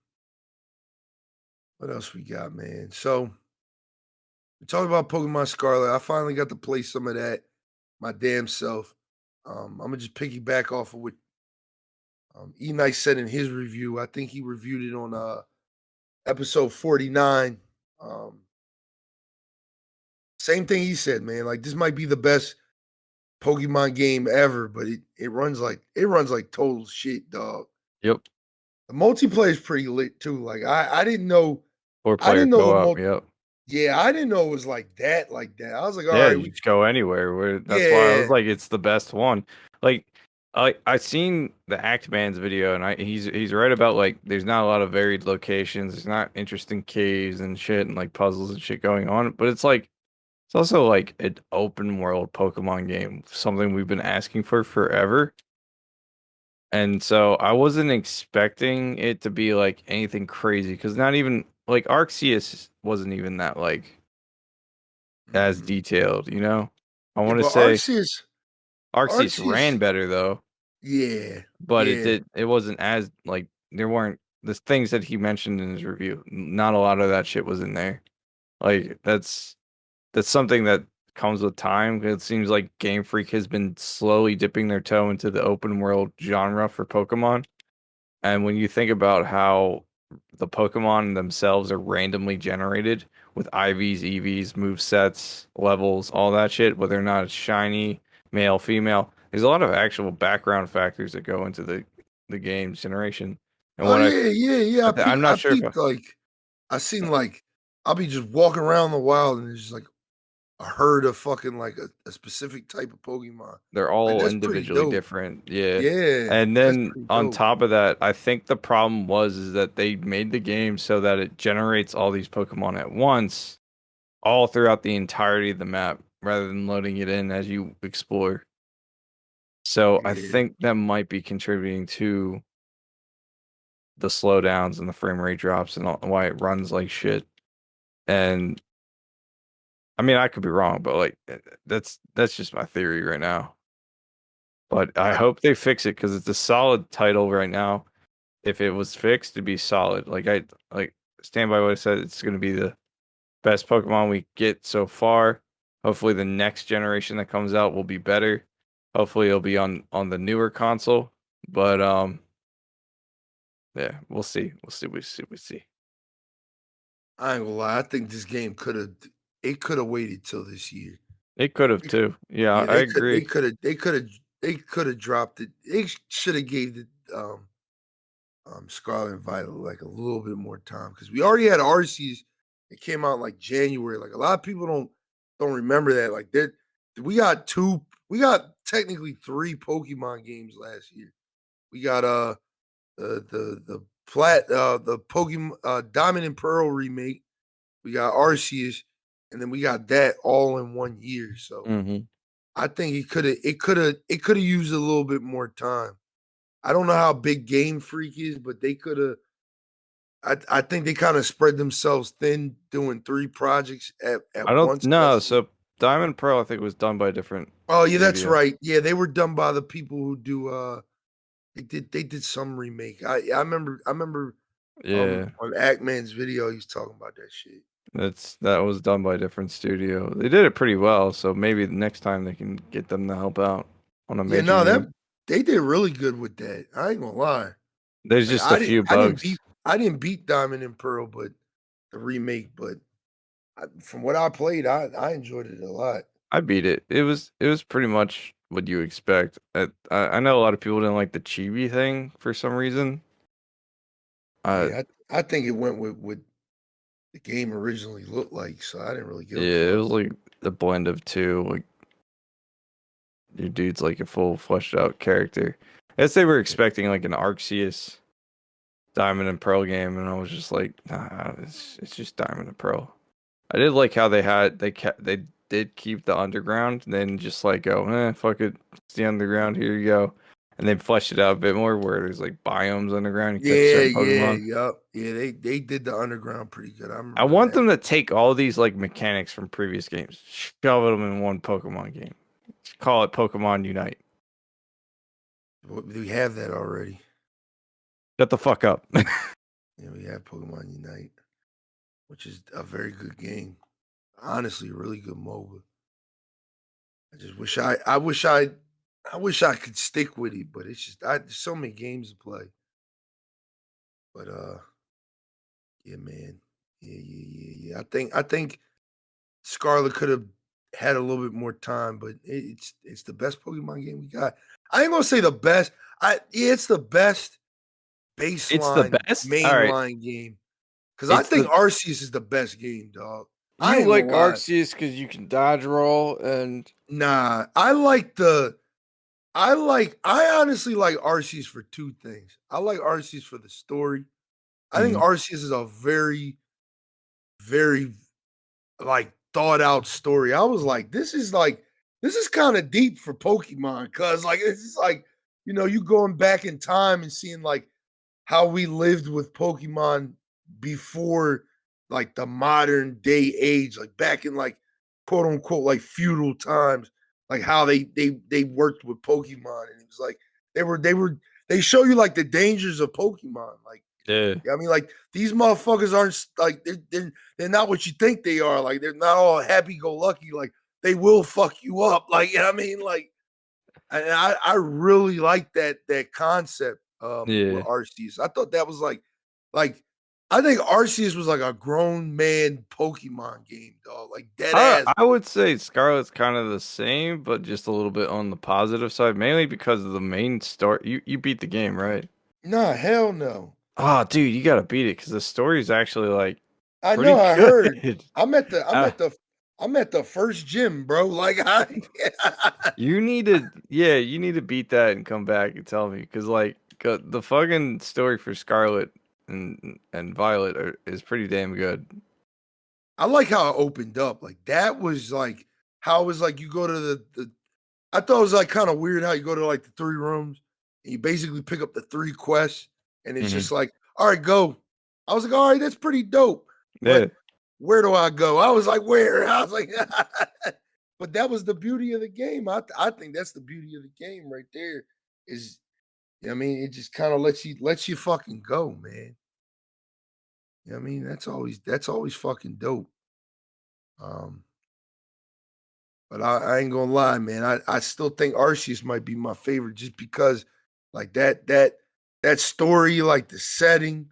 what else we got, man? So we talked about Pokemon Scarlet. I finally got to play some of that my damn self. I'm gonna just piggyback off of what Eknight said in his review. I think he reviewed it on episode 49. Um, Same thing he said, man. Like this might be the best Pokemon game ever, but it runs like total shit, dog. Yep. The multiplayer is pretty lit too. Like I didn't know Four I player didn't know the co-op. multi Yep. yeah, I didn't know it was like that. I was like, all Yeah, right, you just go anywhere. That's why I was yeah. like, it's the best one. Like, I seen the Act Man's video, and he's right about like there's not a lot of varied locations. There's not interesting caves and shit and like puzzles and shit going on. But it's like it's also like an open world Pokemon game, something we've been asking for forever. And so I wasn't expecting it to be like anything crazy because not even like Arceus wasn't even that like as Mhm. detailed, you know? I Yeah, want to but say Arceus ran Arceus, better though, yeah, but yeah. it wasn't as like there weren't the things that he mentioned in his review. Not a lot of that shit was in there. Like that's something that comes with time. It seems like Game Freak has been slowly dipping their toe into the open world genre for Pokemon. And when you think about how the Pokemon themselves are randomly generated with IVs, EVs, move sets, levels, all that shit, whether or not it's shiny, male, female, there's a lot of actual background factors that go into the game generation. And Oh what yeah, yeah, yeah. I'm not I sure if peeped like I seen like I'll be just walking around the wild and there's just like a herd of fucking like a specific type of Pokemon. they're Like all that's pretty individually dope. different. Yeah. Yeah, And that's then pretty on dope. top of that, I think the problem was is that they made the game so that it generates all these Pokemon at once all throughout the entirety of the map rather than loading it in as you explore. So I Yeah. think that might be contributing to the slowdowns and the frame rate drops and why it runs like shit. And I mean, I could be wrong, but like that's just my theory right now. But I I hope they fix it because it's a solid title right now. If it was fixed, it'd be solid. Like stand by what I said. It's going to be the best Pokemon we get so far. Hopefully the next generation that comes out will be better. Hopefully it'll be on the newer console. But yeah, we'll see. We'll see. I ain't gonna lie. I think this game could have waited till this year. It could have It could, too. Yeah, yeah, I agree. they could have dropped it. They should have gave the Scarlet and Violet like a little bit more time because we already had Arceus. It came out in, like January. Like a lot of people don't remember that. Like that we got technically three Pokemon games last year. We got the Pokemon Diamond and Pearl remake. We got Arceus, and then we got that all in 1 year. So Hmm. I think it could have used a little bit more time. I don't know how big Game Freak is, but they could have I think they kind of spread themselves thin doing 3 projects I at don't once. no. So Diamond Pearl, I think, was done by a different Oh yeah, that's studio. right. Yeah, they were done by the people who do they did some remake. I remember Yeah, on Ackman's video he was talking about that shit. that was done by a different studio. They did it pretty well, so maybe the next time they can get them to help out on a Yeah, major no, that game. they did really good with that. I ain't gonna lie. There's Like just a few bugs. I didn't beat Diamond and Pearl, but the remake, but from what I played, I enjoyed it a lot. I beat it. It was pretty much what you expect. I know a lot of people didn't like the chibi thing for some reason. Uh, Yeah, I think it went with what the game originally looked like, so I didn't really give a yeah, it fuck. was like the blend of two. Like your dude's like a full fleshed out character. I guess they were expecting like an Arceus Diamond and Pearl game, and I was just like, nah, it's just Diamond and Pearl. I did like how they did keep the underground, and then just like go, fuck it, it's the underground. Here you go, and then fleshed it out a bit more, where there's like biomes underground. You catch Yeah, certain yeah, Pokemon. yup. Yeah, they did the underground pretty good. I I remember want that. them to take all these like mechanics from previous games, shove them in one Pokemon game. Just call it Pokemon Unite. We have that already. Shut the fuck up. Yeah, we have Pokemon Unite, which is a very good game. Honestly, a really good MOBA. I just wish I wish I could stick with it, but it's just there's so many games to play. But yeah, man. Yeah. I think Scarlet could have had a little bit more time, but it's the best Pokemon game we got. I ain't gonna say the best. It's the best It's the baseline best. All right, mainline game. Cause I it's think the Arceus is the best game, dog. I you ain't gonna like lie. Arceus because you can dodge roll and Nah, I honestly like Arceus for 2 things. I like Arceus for the story. I think Mhm. Arceus is a very, very like thought out story. I was like, this is kind of deep for Pokemon, cuz like it's just like, you going back in time and seeing like how we lived with Pokemon before like the modern day age, like back in like quote unquote like feudal times, like how they worked with Pokemon. And it was like they show you like the dangers of Pokemon. Like, yeah, I mean, like these motherfuckers aren't like they're not what you think they are. Like they're not all happy go lucky. Like they will fuck you up. Like, I mean, like, and I really like that concept with yeah. Arceus. I thought that was like I think Arceus was like a grown man Pokemon game, dog. Like dead I ass. I would say Scarlet's kind of the same, but just a little bit on the positive side, mainly because of the main story. You beat the game, right? Nah, hell no. Oh, dude, you gotta beat it because the story is actually like I know. pretty I heard. good. I'm at the. I'm Uh, at the. I'm at the first gym, bro. Like you need to, yeah, you need to beat that and come back and tell me because like the fucking story for Scarlet and Violet is pretty damn good. I like how it opened up. Like that was like how it was like you go to the I thought it was like kind of weird how you go to like the 3 rooms and you basically pick up the 3 quests and it's Hmm. just like, all right, go. I was like, all right, that's pretty dope. Yeah, But where do I go? I was like, where? I was like, but that was the beauty of the game. I think that's the beauty of the game right there. Is I mean, it just kind of lets you fucking go, man. I mean, that's always fucking dope. Um, but I ain't gonna lie, man. I still think Arceus might be my favorite just because like that story, like the setting,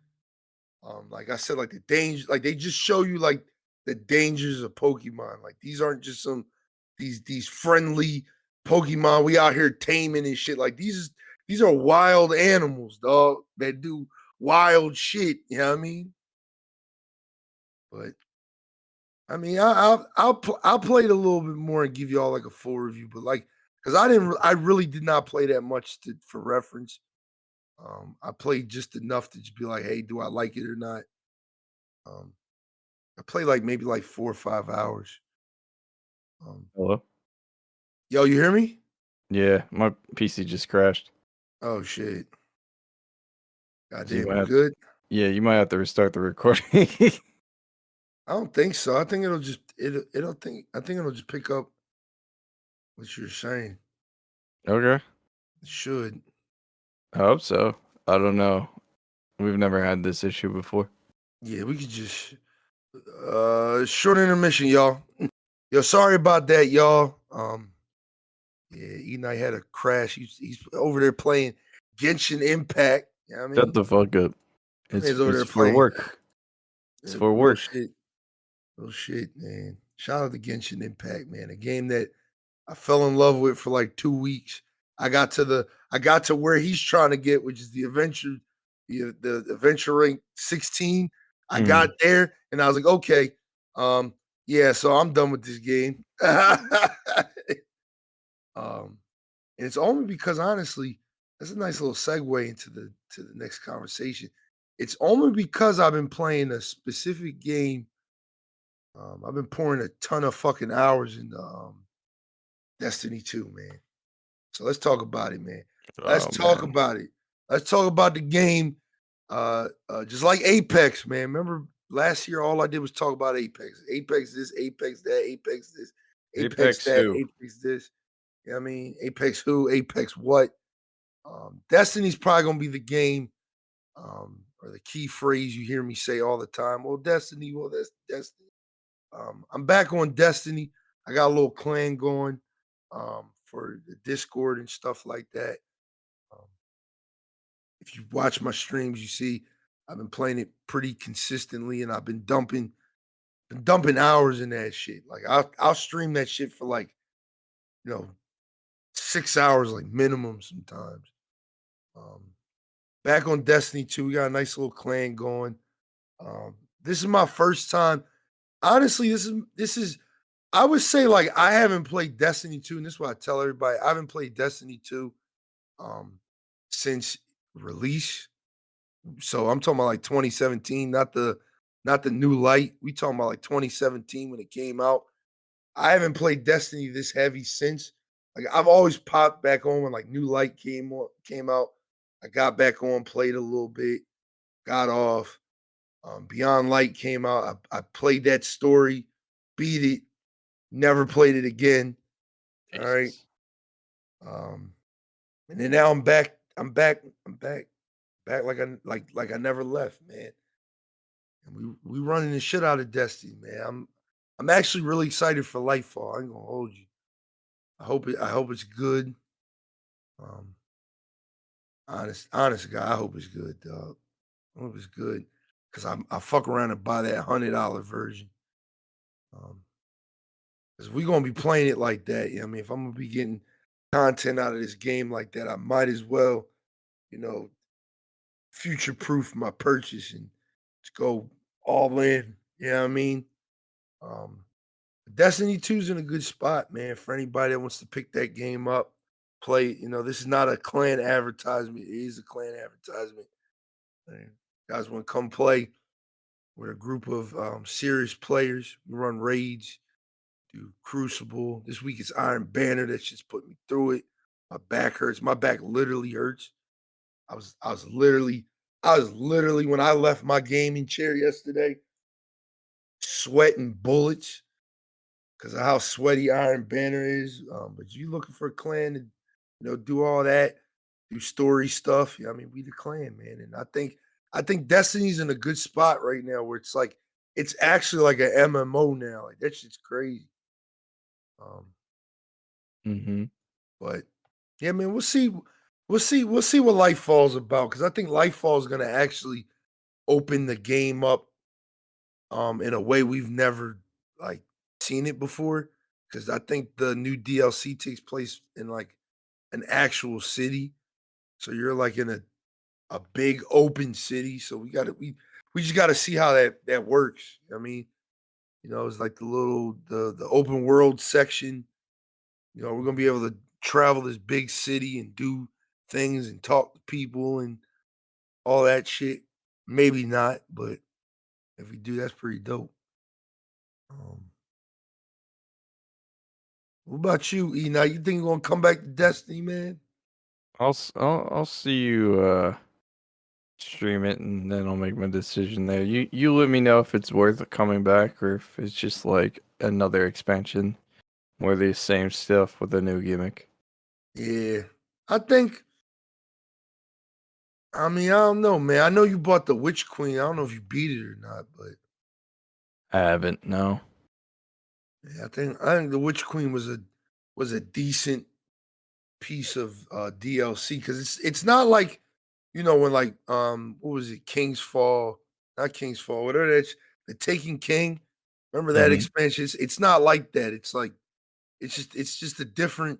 like I said, like the danger, like they just show you like the dangers of Pokemon. Like these aren't just these friendly Pokemon we out here taming and shit. Like these are wild animals, dog, that do wild shit. You know what I mean? But I mean, I'll play it a little bit more and give y'all like a full review. But like, because I really did not play that much for reference. I played just enough to just be like, hey, do I like it or not? Um, I played like maybe like 4 or 5 hours. Um, hello. yo, you hear me? Yeah, my PC just crashed. Oh shit! So you Goddamn, might you have good? Yeah, you might have to restart the recording. I don't think so. I think it'll just I think it'll just pick up what you're saying. Okay. It should. I hope so. I don't know. We've never had this issue before. Yeah, we could just short intermission, y'all. Yo, sorry about that, y'all. Yeah, Eknight had a crash. He's over there playing Genshin Impact. You know what I Shut mean? the fuck up. He's over there It's for playing. work. It's for Real work. shit. Real shit, man. Shout out to Genshin Impact, man. A game that I fell in love with for like 2 weeks. I got to where he's trying to get, which is the adventure rank 16. I got there and I was like, okay, yeah, so I'm done with this game. And it's only because honestly, that's a nice little segue into the next conversation. It's only because I've been playing a specific game. I've been pouring a ton of fucking hours into Destiny 2, man. So let's talk about it, man. Let's Oh talk man. about it. Let's talk about the game. Just like Apex, man. Remember last year, all I did was talk about Apex. Apex this, Apex that, Apex this, Apex Apex that, who? Apex this. You know what I mean? Apex who, Apex what? Destiny's probably gonna be the game, or the key phrase you hear me say all the time. Well, Destiny, well, that's Destiny. I'm back on Destiny. I got a little clan going for the Discord and stuff like that. Um, if you watch my streams, you see I've been playing it pretty consistently, and I've been dumping hours in that shit. Like I'll stream that shit for like 6 hours, like minimum sometimes. Um, Back on Destiny 2, we got a nice little clan going. This is my first time. Honestly, this is I would say like I haven't played Destiny 2, and this is what I tell everybody. I haven't played Destiny 2 um since release. So I'm talking about like 2017, not the new light. We talking about like 2017 when it came out. I haven't played Destiny this heavy since. Like I've always popped back on when like new light came out. I got back on, played a little bit, got off. Beyond Light came out. I played that story, beat it, never played it again. All right. Jesus. Um, and then now I'm back. Back like I never left, man. And we running the shit out of Destiny, man. I'm actually really excited for Lightfall. I ain't gonna hold you. I hope it's good. Um, honest guy, I hope it's good, dog. I hope it's good. Cause I fuck around and buy that $100 version. Cause we gonna be playing it like that. You know what I mean? If I'm gonna be getting content out of this game like that, I might as well, you know, future proof my purchase and just go all in. You know what I mean? Um, Destiny 2 is in a good spot, man. For anybody that wants to pick that game up, play. This is not a clan advertisement. It is a clan advertisement. And guys want to come play with a group of serious players. We run raids, do Crucible. This week it's Iron Banner. That's just put me through it. My back hurts. My back literally hurts. I was literally when I left my gaming chair yesterday, sweating bullets because of how sweaty Iron Banner is. But you looking for a clan to, do all that, do story stuff. Yeah, I mean, we the clan, man. And I think Destiny's in a good spot right now where it's like it's actually like an MMO now. Like that shit's crazy. Um, Mm-hmm. but yeah, man, we'll see. We'll see what Lightfall's about because I think Lightfall's gonna actually open the game up in a way we've never like seen it before. Because I think the new DLC takes place in like an actual city. So you're like in a big open city. So we just gotta see how that works. I mean, it's like the open world section. We're gonna be able to travel this big city and do things and talk to people and all that shit. Maybe not, but if we do, that's pretty dope. Um, what about you, E? Now you think you're gonna come back to Destiny, man? I'll see you stream it, and then I'll make my decision there. You let me know if it's worth coming back or if it's just like another expansion or the same stuff with a new gimmick. Yeah. I think, I mean, I don't know, man. I know you bought the Witch Queen. I don't know if you beat it or not, but I haven't, no. yeah, I think the Witch Queen was a decent piece of DLC because it's not like, when like what was it, King's Fall, not King's Fall, whatever that's the Taken King. Remember that Mhm. expansion? It's not like that. It's like it's just a different.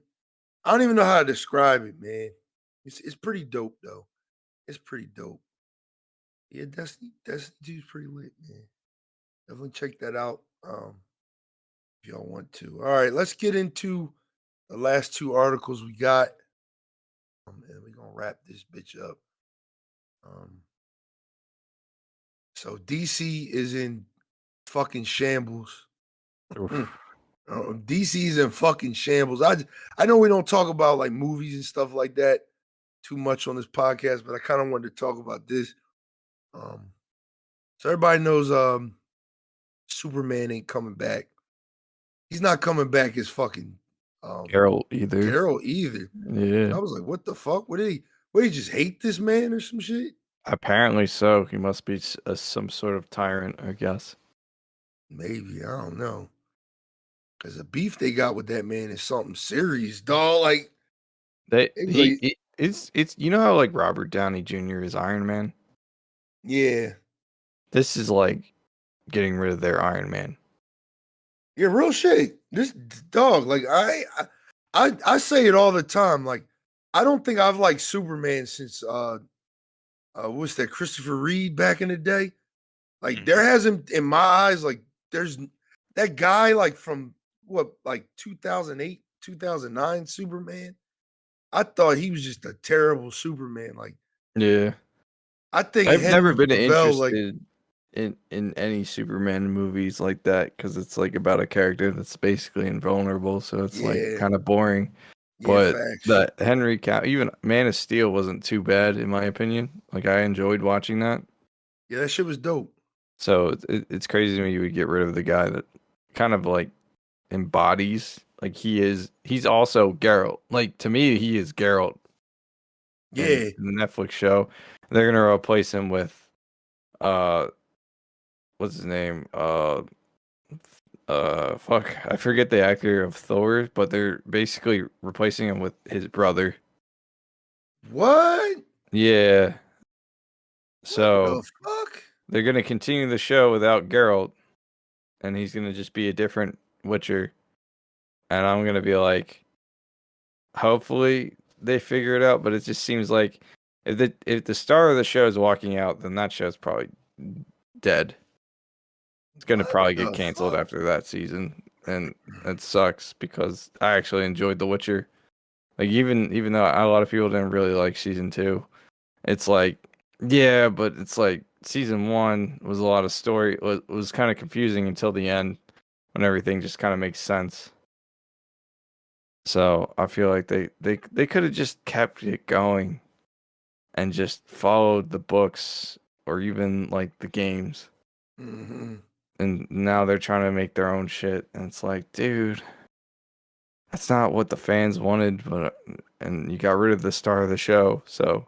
I don't even know how to describe it, man. It's pretty dope though. It's pretty dope. Yeah, Destiny 2 is pretty lit, man. Definitely check that out. If y'all want to. All right, let's get into the last two articles we got. And we're gonna wrap this bitch up. So DC is in fucking shambles. Oof. DC is in fucking shambles. I know we don't talk about like movies and stuff like that too much on this podcast, but I kind of wanted to talk about this. So everybody knows Superman ain't coming back. He's not coming back as fucking Carol either. Carol either. And Yeah. I was like, what the fuck? What did he just hate this man or some shit? Apparently so. He must be some sort of tyrant, I guess. Maybe, I don't know. Cause the beef they got with that man is something serious, dog. Like, it was like, It's you know how like Robert Downey Jr. is Iron Man? yeah. This is like getting rid of their Iron Man. Yeah, real shit. This dog, like I say it all the time. Like, I don't think I've liked Superman since what's that, Christopher Reed back in the day. Like, there hasn't, in my eyes, like there's that guy like from what, like 2008, 2009 Superman. I thought he was just a terrible Superman. Like, Yeah. I think I've never Henry been Cavill, like, interested in any Superman movies like that because it's like about a character that's basically invulnerable, so it's like yeah, kind of boring. yeah, But facts. the Henry Cavill, even Man of Steel wasn't too bad in my opinion. Like I enjoyed watching that. Yeah, that shit was dope. So it's crazy to me you would get rid of the guy that kind of like embodies like he's also Geralt. Like to me he is Geralt Yeah, in the Netflix show. They're gonna replace him with uh what's his name? Fuck, I forget the actor of Thor, but they're basically replacing him with his brother. what? Yeah. What the So fuck? they're gonna continue the show without Geralt, and he's gonna just be a different Witcher. And I'm gonna be like, hopefully they figure it out, but it just seems like if the star of the show is walking out, then that show's probably dead. It's gonna What probably get the canceled fuck? after that season, and it sucks because I actually enjoyed The Witcher. Like even though a lot of people didn't really like season 2, it's like yeah, but it's like season 1 was a lot of story was kind of confusing until the end when everything just kind of makes sense. So I feel like they could have just kept it going and just followed the books or even like the games. Mm-hmm. And now they're trying to make their own shit, and it's like, dude, that's not what the fans wanted. But and you got rid of the star of the show, so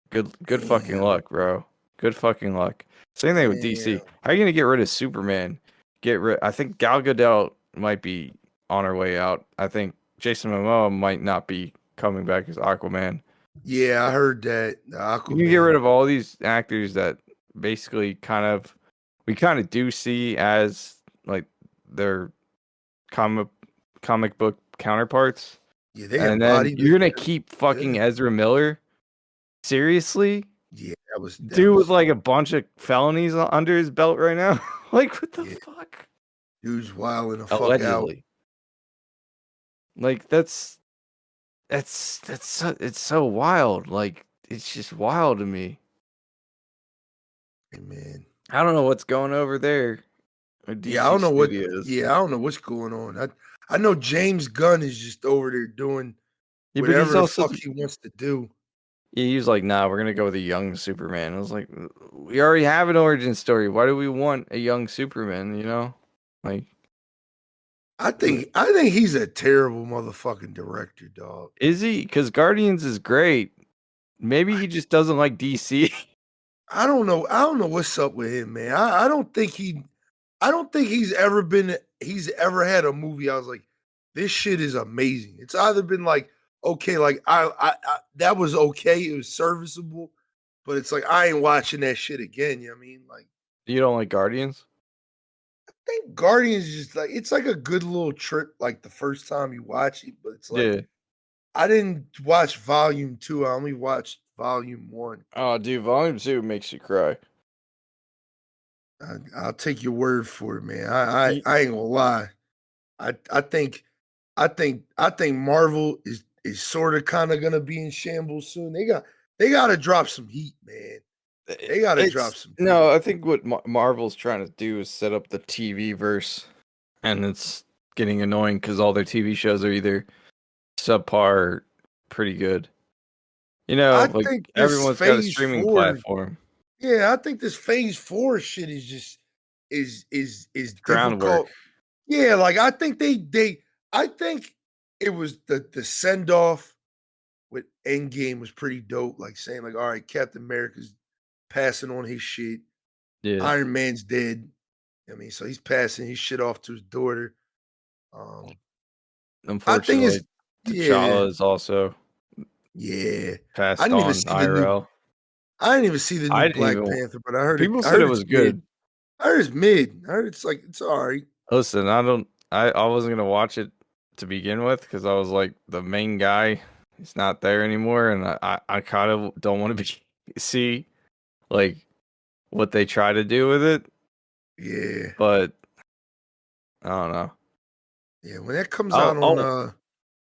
good fucking Damn, luck, bro. Good fucking luck. Same thing with DC. damn. How are you gonna get rid of Superman? I think Gal Gadot might be on her way out. I think Jason Momoa might not be coming back as Aquaman. Yeah, I heard that. The You can get rid Aquaman. of all these actors that basically we kind of do see as like their comic comic book counterparts, Yeah, they and then embodied you're it. gonna keep fucking Yeah, Ezra Miller. Seriously? yeah, that Dude with was like a bunch of felonies under his belt right now? Like what the yeah. fuck? Dude's wilding the fuck out. Allegedly. Like it's so wild. Like it's just wild to me. Hey, man. I don't know what's going over there with Yeah, I DC don't know what. Studios. Yeah, I don't know what's going on. I know James Gunn is just over there doing Yeah, but he's whatever the also fuck he wants to do. He was like, "Nah, we're gonna go with a young Superman." I was like, "We already have an origin story. Why do we want a young Superman?" You know, like, I think he's a terrible motherfucking director, dog. is he? Because Guardians is great. Maybe I, he just doesn't like DC. I don't know. I don't know what's up with him, man. I don't think he. I don't think he's ever been. He's ever had a movie. I was like, this shit is amazing. It's either been like, okay, like I that was okay. It was serviceable, but it's like I ain't watching that shit again. You know what I mean? Like, You don't like Guardians? I think Guardians is just like it's like a good little trip. Like the first time you watch it, but it's like Yeah. I didn't watch Volume 2. I only watched Volume 1. Oh, dude, Volume 2 makes you cry. I'll take your word for it, man. I Ye- I ain't gonna lie. I think Marvel is sort of kind of gonna be in shambles soon. They gotta drop some heat, man. They gotta drop It's some heat. no, I think what Marvel's trying to do is set up the TV verse, and it's getting annoying because all their TV shows are either subpar or pretty good. You I know, like think this everyone's got a phase streaming four, platform. yeah, I think this phase four shit is just is Groundwork. difficult. Yeah, like I think I think it was the send off with Endgame was pretty dope. Like saying like, all right, Captain America's passing on his shit. Yeah. Iron Man's dead. I mean, so he's passing his shit off to his daughter. Um, I think it's Unfortunately, yeah, T'Challa is also yeah. I passed didn't even on see the new. IRL. I didn't even see the new I didn't Black even. Panther, but I heard it. People I said heard it it's was mid. good. I heard it's mid. I heard it's like it's all right. Listen, I don't. I wasn't gonna watch it to begin with because I was like the main guy. He's not there anymore, and I kind of don't want to be see like what they try to do with it. Yeah, But I don't know. yeah. When that comes I'll out on I'll I'll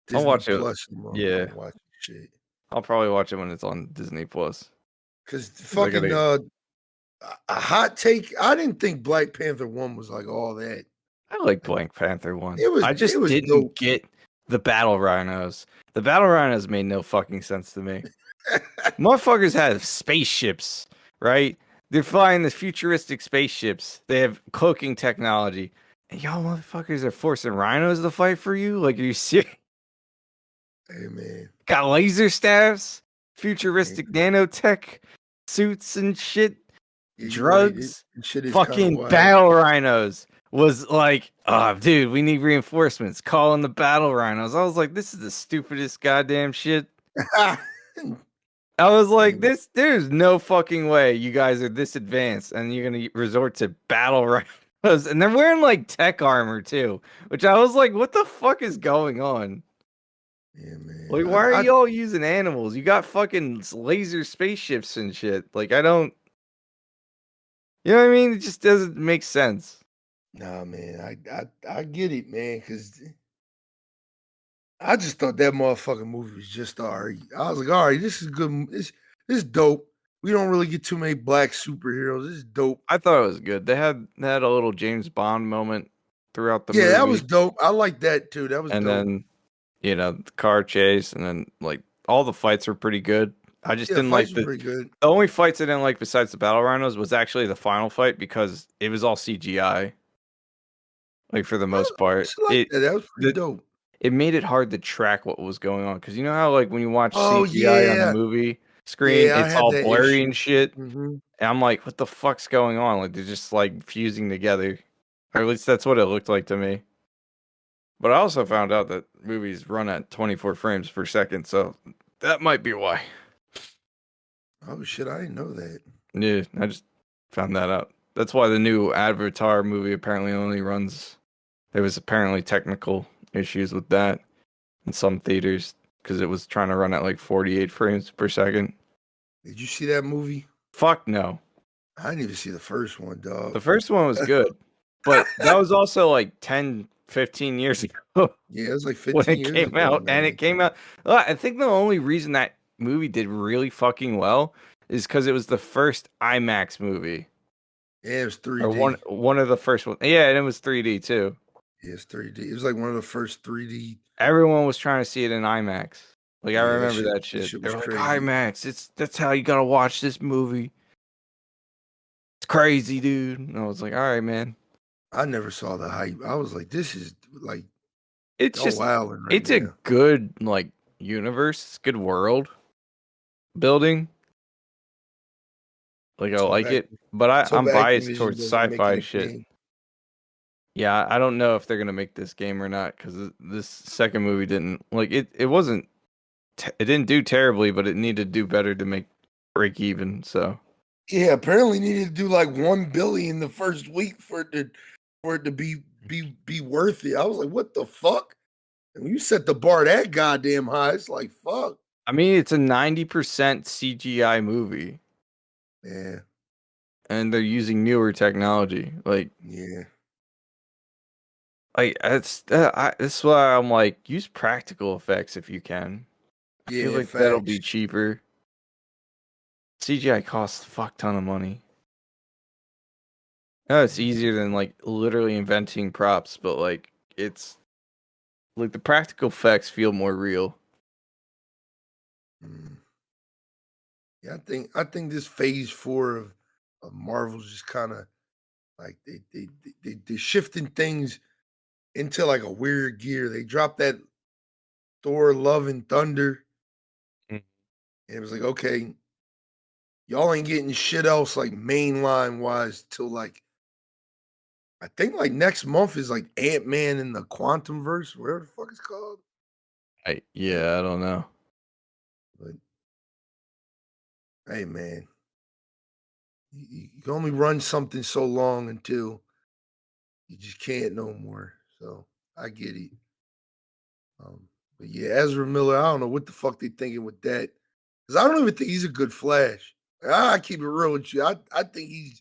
Disney watch it. Plus, Yeah, I'm watching shit. I'll probably watch it when it's on Disney Plus. Cause 'Cause I fucking gotta. a hot take. I didn't think Black Panther 1 was like all that. I like Like Black Panther one. it was I it just was didn't dope. get the battle rhinos. The battle rhinos made no fucking sense to me. Motherfuckers have spaceships, right? They're flying the futuristic spaceships. They have cloaking technology. And y'all motherfuckers are forcing rhinos to fight for you? Like, are you serious? Hey man. Got laser staffs, Yeah, futuristic nanotech suits and shit, yeah, you're right. drugs, It shit is kind of fucking wild. battle rhinos. Was like, oh, dude, we need reinforcements. Call in the battle rhinos. I was like, this is the stupidest goddamn shit. I was Hey, like, there's no fucking way you guys are this advanced and you're gonna resort to battle rifles. And they're wearing like tech armor too, which I was like, what the fuck is going on? yeah, man. Like, why are y'all using animals? You got fucking laser spaceships and shit. Like, I don't, you know what I mean? It just doesn't make sense. Nah, man. I get it, man. Cause I just thought that motherfucking movie was just all right. I was like, all right, this is good. This is dope. We don't really get too many black superheroes. This is dope. I thought it was good. They had a little James Bond moment throughout the Yeah, that was movie, dope. I like that too. That was and dope. then the car chase, and then like all the fights were pretty good. I just Yeah, didn't fights like were the pretty good. only fights I didn't like besides the battle rhinos was actually the final fight because it was all CGI. Like for the I most part, actually like that. That was pretty the dope. it made it hard to track what was going on because you know how like when you watch Oh CGI on the yeah, movie screen, yeah. I it's had all that blurry and issue. shit, Hmm. and I'm like, what the fuck's going on? Like they're just like fusing together, or at least that's what it looked like to me. But I also found out that movies run at 24 frames per second, so that might be why. Oh shit, I didn't know that. Yeah, I just found that out. That's why the new Avatar movie apparently only runs. There was apparently technical issues with that in some theaters because it was trying to run at like 48 frames per second. Did you see that movie? Fuck no. I didn't even see the first one, dog. The first one was good, but that was also like 10, 15 years ago Yeah, it was like when 15 it years came ago, out. And it man. came out. I think the only reason that movie did really fucking well is because it was the first IMAX movie. Yeah, it was Or 3D. one of the first ones. Yeah, and it was 3D too. Yeah, it's 3D. It was like one of the first 3D. Everyone was trying to see it in IMAX. Like I Yeah, remember that that shit. shit They was were like crazy. IMAX. That's how you gotta watch this movie. It's crazy, dude. And I was like, all right, man. I never saw the hype. I was like, this is like It's y'all just wilding right it's a now. good like universe, it's good world building. Like I So like back it, but so I'm biased Activision towards doesn't make it sci-fi a shit. game. Yeah, I don't know if they're gonna make this game or not because this second movie didn't like it. It wasn't. It didn't do terribly, but it needed to do better to make break even. So Yeah, apparently needed to do like 1 billion the first week for it to be worth it. I was like, what the fuck? And when you set the bar that goddamn high, it's like fuck. I mean, it's a 90% CGI movie, Yeah, and they're using newer technology. yeah, That's why I'm like, use practical effects if you can. I feel yeah, like that'll facts. be cheaper. CGI costs a fuck ton of money. No, it's easier than like literally inventing props, but like it's like the practical effects feel more real. Mm. Yeah, I think this phase 4 of Marvel's just kind of like they're shifting things into like a weird gear. They dropped that Thor Love and Thunder, Mm. and it was like, okay, y'all ain't getting shit else like mainline wise till like I think like next month is like Ant-Man in the Quantum Verse, whatever the fuck it's called. Yeah, I don't know. But hey man, you can only run something so long until you just can't no more. So I get it. Um, but yeah, Ezra Miller, I don't know what the fuck they thinking with that. Because I don't even think he's a good Flash. I keep it real with you. I think he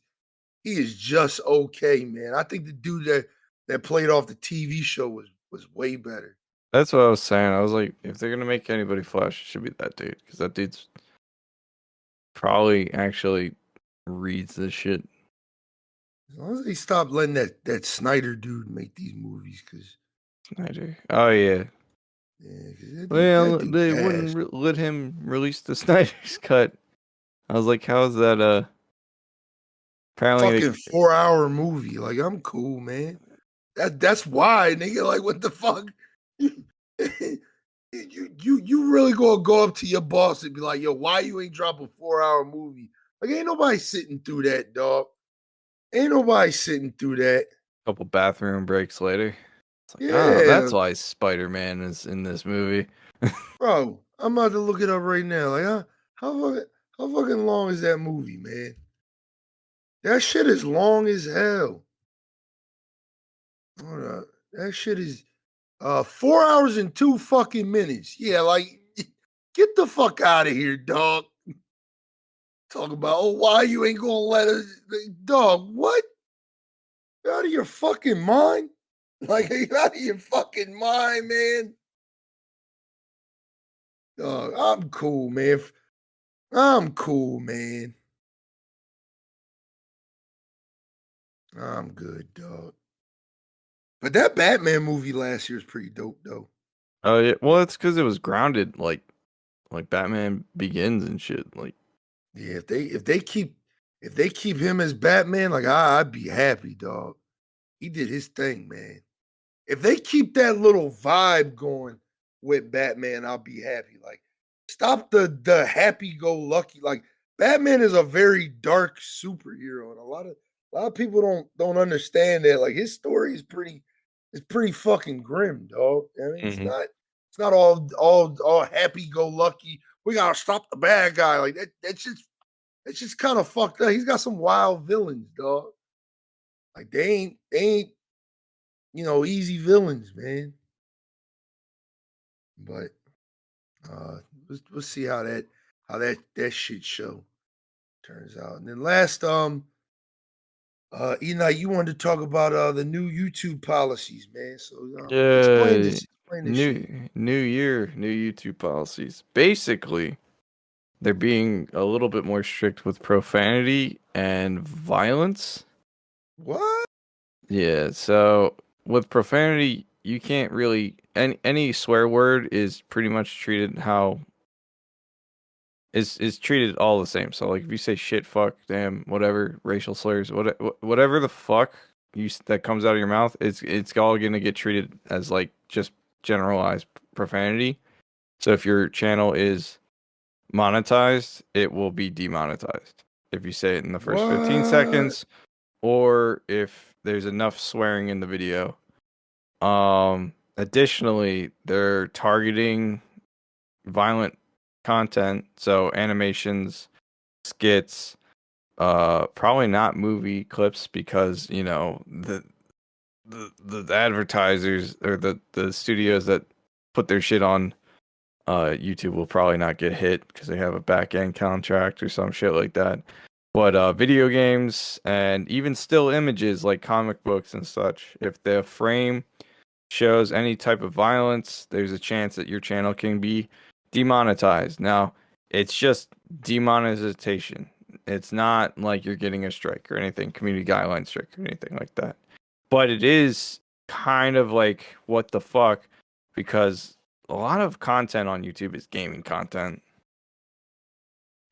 is just okay, man. I think the dude that played off the TV show was way better. That's what I was saying. I was like, if they're gonna make anybody Flash, it should be that dude because that dude's probably actually reads this shit. As long as they stop letting that Snyder dude make these movies, because Snyder. Oh yeah. yeah, 'cause that Well, dude's they ass. wouldn't let him release the Snyder's cut. I was like, how's that? Apparently Fucking 4 hour movie. Like, I'm cool, man. That's why, nigga. Like, what the fuck? You really gonna go up to your boss and be like, yo, why you ain't drop a 4 hour movie? Like, ain't nobody sitting through that, dog. Ain't nobody sitting through that. couple bathroom breaks later. It's like, oh, Yeah, that's why Spider-Man is in this movie. bro. I'm about to look it up right now. Like, how fucking long is that movie, man? That shit is long as hell. Hold up. That shit is 4 hours and 2 fucking minutes. Yeah, like get the fuck out of here, dog. Talk about why you ain't gonna let us dog, what? You out of your fucking mind? Like, are you out of your fucking mind, man? Dog, I'm cool, man. I'm cool, man. I'm good, dog. But that Batman movie last year is pretty dope, though. Oh yeah, well, it's because it was grounded, like Batman Begins and shit. Like, Yeah, if they keep him as Batman, like I'd be happy, dog. He did his thing, man. If they keep that little vibe going with Batman, I'll be happy. Like, stop the happy go lucky. Like, Batman is a very dark superhero, and a lot of people don't understand that. Like, his story is pretty fucking grim, dog. I mean, it's mhm. not all happy go lucky. We gotta stop the bad guy. Like that. That's just kind of fucked up. He's got some wild villains, dog. Like they ain't easy villains, man. But we'll see how that shit show turns out. And then last, Enoch, you wanted to talk about the new YouTube policies, man. So explain Yeah, this shit. new year, new YouTube policies. Basically, they're being a little bit more strict with profanity and violence. What? Yeah, so with profanity, you can't really any swear word is pretty much treated how is treated all the same. So like if you say shit, fuck, damn, whatever, racial slurs, whatever the fuck that comes out of your mouth, it's all gonna get treated as like just generalized profanity. So if your channel is monetized, it will be demonetized if you say it in the first 15 What? seconds, or if there's enough swearing in the video. Additionally, they're targeting violent content, so animations, skits, probably not movie clips because, you know, the advertisers or the studios that put their shit on YouTube will probably not get hit because they have a back end contract or some shit like that. But video games and even still images like comic books and such, if the frame shows any type of violence, there's a chance that your channel can be demonetized. Now, it's just demonetization. It's not like you're getting a strike or anything, community guideline strike or anything like that. But it is kind of like what the fuck, because a lot of content on YouTube is gaming content.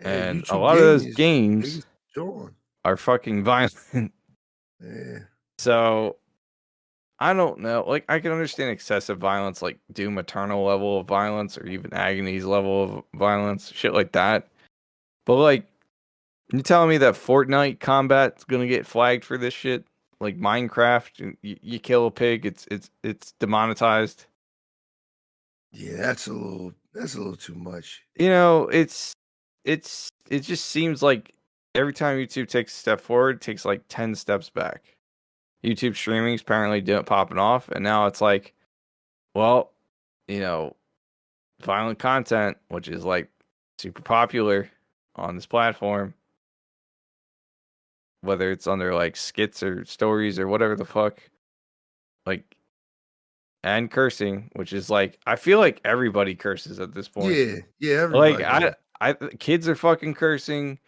Yeah, And a YouTube lot of gaming those is the games biggest drawing. are fucking violent. Yeah. So I don't know. Like I can understand excessive violence, like Doom Eternal level of violence, or even Agony's level of violence, shit like that. But like, you telling me that Fortnite combat's gonna get flagged for this shit? Like Minecraft, you kill a pig, it's demonetized. Yeah, that's a little too much. You know, it just seems like every time YouTube takes a step forward, it takes like 10 steps back. YouTube streaming's apparently popping off, and now it's like, well, you know, violent content, which is like super popular on this platform, whether it's under like skits or stories or whatever the fuck, like, and cursing, which is like, I feel like everybody curses at this point. Yeah, yeah, Like, everybody does. kids are fucking cursing,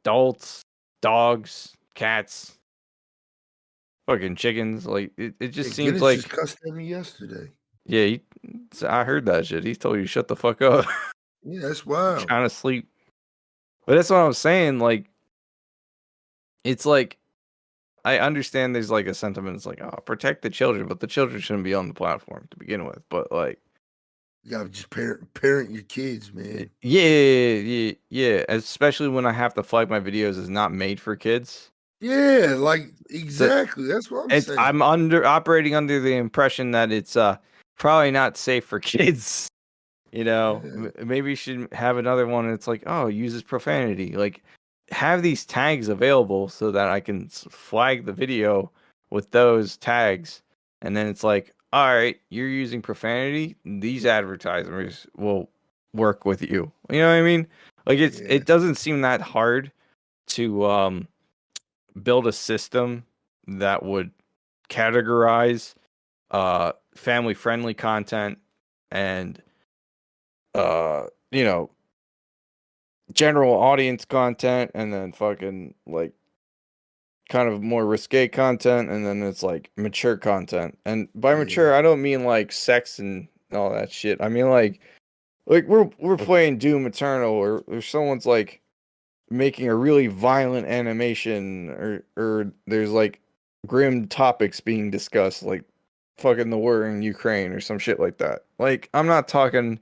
adults, dogs, cats, fucking chickens. Like, it Yeah, just seems Guinness just like, cussed at me yesterday. yeah, I heard that shit. He told you to shut the fuck up. Yeah, that's I'm wild. trying to sleep. But that's what I'm saying. Like, it's like, I understand there's like a sentiment. It's like, oh, protect the children, but the children shouldn't be on the platform to begin with. But like, You gotta just parent your kids, man. yeah. Especially when I have to flag my videos as not made for kids. Yeah, like So exactly. That's what I'm saying. I'm operating under the impression that it's probably not safe for kids. You know, Yeah, maybe you should have another one. And it's like, oh, uses profanity. Like, have these tags available so that I can flag the video with those tags. And then it's like, all right, you're using profanity. These advertisers will work with you. You know what I mean? Like, yeah, it doesn't seem that hard to build a system that would categorize family friendly content and you know, general audience content, and then fucking like kind of more risque content, and then it's like mature content. And by yeah. mature, I don't mean like sex and all that shit. I mean like we're playing Doom Eternal, or someone's like making a really violent animation, or there's like grim topics being discussed, like fucking the war in Ukraine or some shit like that. Like, I'm not talking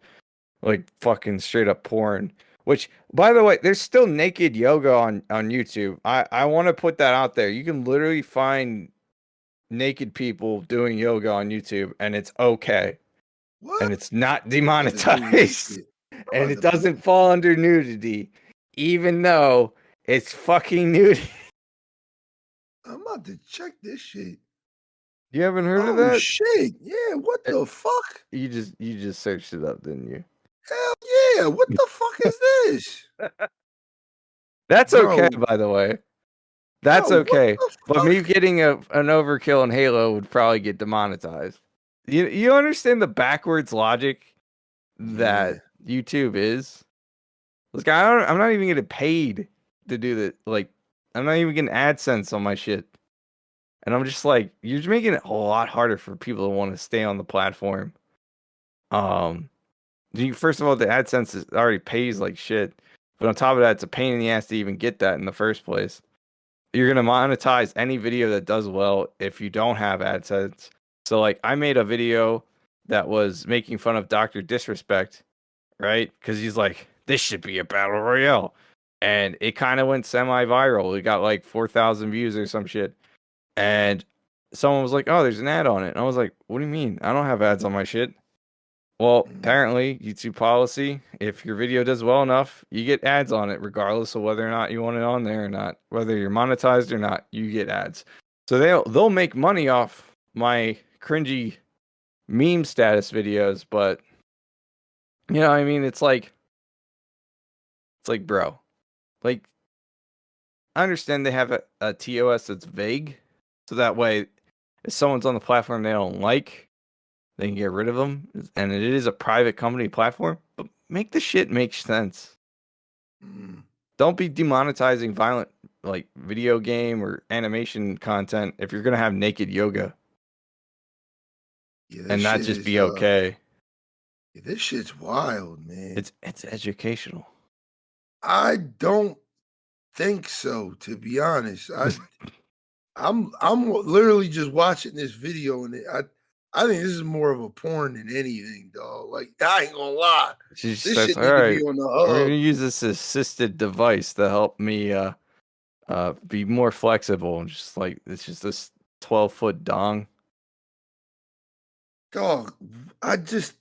like fucking straight up porn. Which, by the way, there's still naked yoga on YouTube. I want to put that out there. You can literally find naked people doing yoga on YouTube, and it's okay, What? and it's not I'm about to Google this demonetized, shit. I'm and about it to put. doesn't fall under nudity, even though it's fucking nudity. I'm about to check this shit. You haven't heard of Oh that? shit! Yeah, what Uh, the fuck? You just searched it up, didn't you? Hell yeah! What the fuck is this, That's okay, bro? by the way. Bro, That's what okay. the But me fuck? getting an overkill in Halo would probably get demonetized. You understand the backwards logic Yeah, that YouTube is? Like, I'm not even getting paid to do that. Like, I'm not even getting AdSense on my shit. And I'm just like, you're making it a lot harder for people to want to stay on the platform. Um, first of all, the AdSense already pays like shit, but on top of that, it's a pain in the ass to even get that in the first place. You're gonna monetize any video that does well if you don't have AdSense. So like, I made a video that was making fun of Dr. Disrespect, right? Because he's like, this should be a battle royale, and it kind of went semi-viral. It got like 4,000 views or some shit. And someone was like, "Oh, there's an ad on it." And I was like, "What do you mean? I don't have ads on my shit." Well, apparently, YouTube policy, if your video does well enough, you get ads on it, regardless of whether or not you want it on there or not. Whether you're monetized or not, you get ads. So they'll make money off my cringy meme status videos, but you know, I mean, it's like, bro, like I understand they have a TOS that's vague, so that way, if someone's on the platform they don't like, they can get rid of them. And it is a private company platform, but make the shit make sense. Mm. Don't be demonetizing violent like video game or animation content if you're gonna have naked yoga Yeah, this and not shit just is be okay. yeah, this shit's wild, man. It's educational. I don't think so, to be honest. I'm literally just watching this video and I think this is more of a porn than anything, dog. Like I ain't gonna lie. She This says, shit "All need to be right, on the we're hub. gonna use this assisted device to help me be more flexible." And just like it's just this 12-foot dong. Dog, I just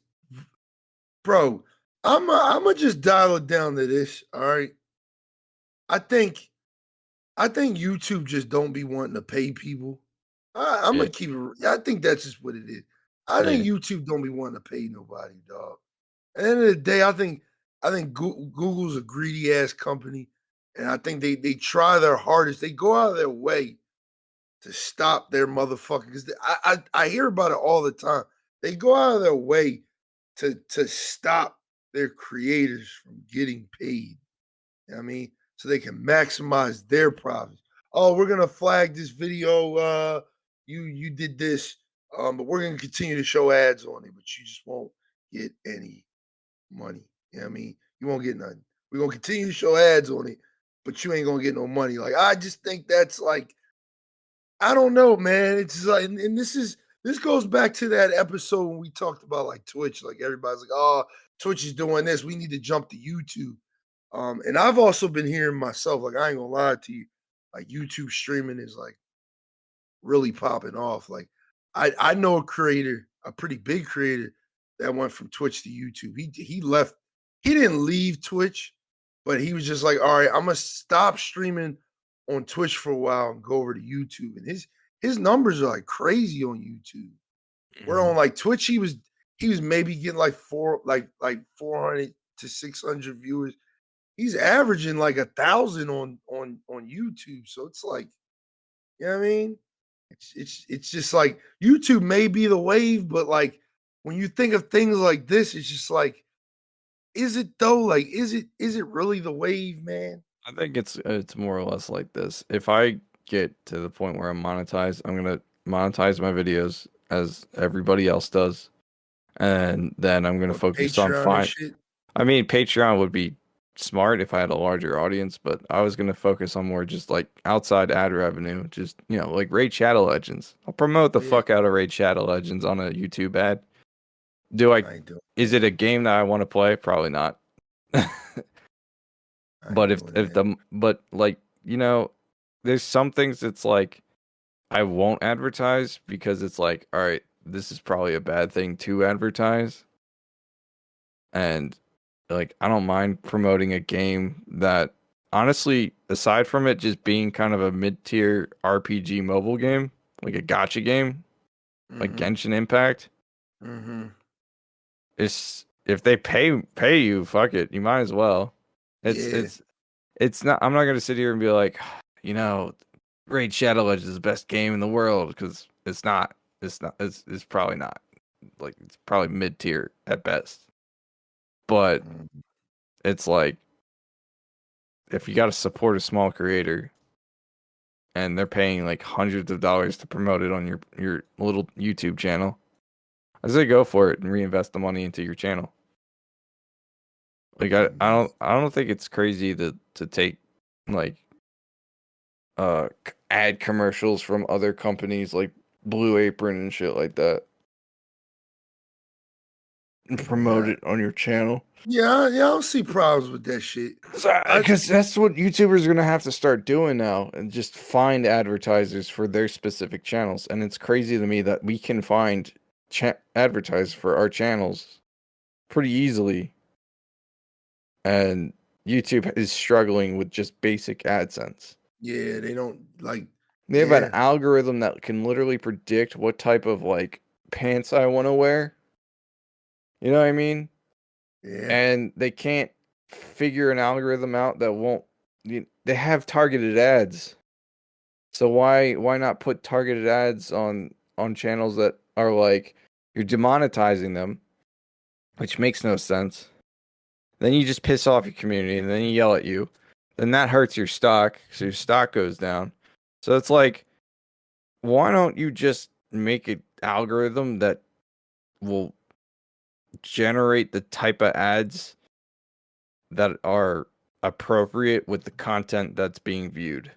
bro, I'm just dial it down to this. All right. I think I think YouTube just don't be wanting to pay people. I'm Yeah, gonna keep it. I think that's just what it is. I think yeah. YouTube don't be wanting to pay nobody, dog. At the end of the day, I think Google's a greedy ass company, and I think they try their hardest. They go out of their way to stop their motherfuckers. Because I hear about it all the time. They go out of their way to stop their creators from getting paid. You know what I mean, so they can maximize their profits. Oh, we're gonna flag this video. You did this, but we're gonna continue to show ads on it, but you just won't get any money. You know what I mean? You won't get nothing. We're gonna continue to show ads on it, but you ain't gonna get no money. Like I just think that's like I don't know, man. It's like, and this goes back to that episode when we talked about like Twitch. Like everybody's like, oh, Twitch is doing this. We need to jump to YouTube. And I've also been hearing myself, like, I ain't gonna lie to you, like YouTube streaming is like really popping off. Like I know a creator, a pretty big creator that went from Twitch to YouTube. He left, he didn't leave Twitch, but he was just like, all right, I'm gonna stop streaming on Twitch for a while and go over to YouTube. And his numbers are like crazy on YouTube. Where Mhm. on like Twitch, he was maybe getting like 400 to 600 viewers. He's averaging like 1,000 on YouTube. So it's like, you know what I mean? It's just like YouTube may be the wave, but like when you think of things like this, it's just like, is it though? Like, is it really the wave, man? I think it's more or less like this. If I get to the point where I'm monetized, I'm gonna monetize my videos as everybody else does, and then I'm gonna Or focus on Patreon and fine. shit. I mean, Patreon would be smart if I had a larger audience, but I was gonna focus on more just like outside ad revenue, just like Raid Shadow Legends. I'll promote the Oh yeah, fuck out of Raid Shadow Legends on a YouTube ad. Do I? I ain't doing Is that. it a game that I want to play? Probably not. I But ain't if doing if that. the but like there's some things that's like I won't advertise because it's like, all right, this is probably a bad thing to advertise, and like I don't mind promoting a game that honestly, aside from it just being kind of a mid-tier RPG mobile game, like a gotcha game, like Mm-hmm. Genshin Impact, Mm-hmm. it's if they pay you, fuck it, you might as well. It's Yeah. it's it's not. I'm not gonna sit here and be like, you know, Raid Shadow Legends is the best game in the world because it's not. It's not. It's probably not. Like it's probably mid tier at best. But Mhm. it's like if you got to support a small creator, and they're paying like hundreds of dollars to promote it on your little YouTube channel. I say go for it and reinvest the money into your channel. Like I don't think it's crazy to take like ad commercials from other companies like Blue Apron and shit like that and promote Yeah, it on your channel. I don't see problems with that shit. Because that's what YouTubers are gonna have to start doing now, and just find advertisers for their specific channels. And it's crazy to me that we can find advertisers for our channels pretty easily, and YouTube is struggling with just basic AdSense. Yeah, they don't like. They have an Yeah, algorithm that can literally predict what type of like pants I want to wear. You know what I mean? yeah. And they can't figure an algorithm out that won't. They have targeted ads. So why not put targeted ads on channels that are like you're demonetizing them, which makes no sense. Then you just piss off your community and then you yell at you. Then that hurts your stock, so your stock goes down. So it's like, why don't you just make an algorithm that will generate the type of ads that are appropriate with the content that's being viewed?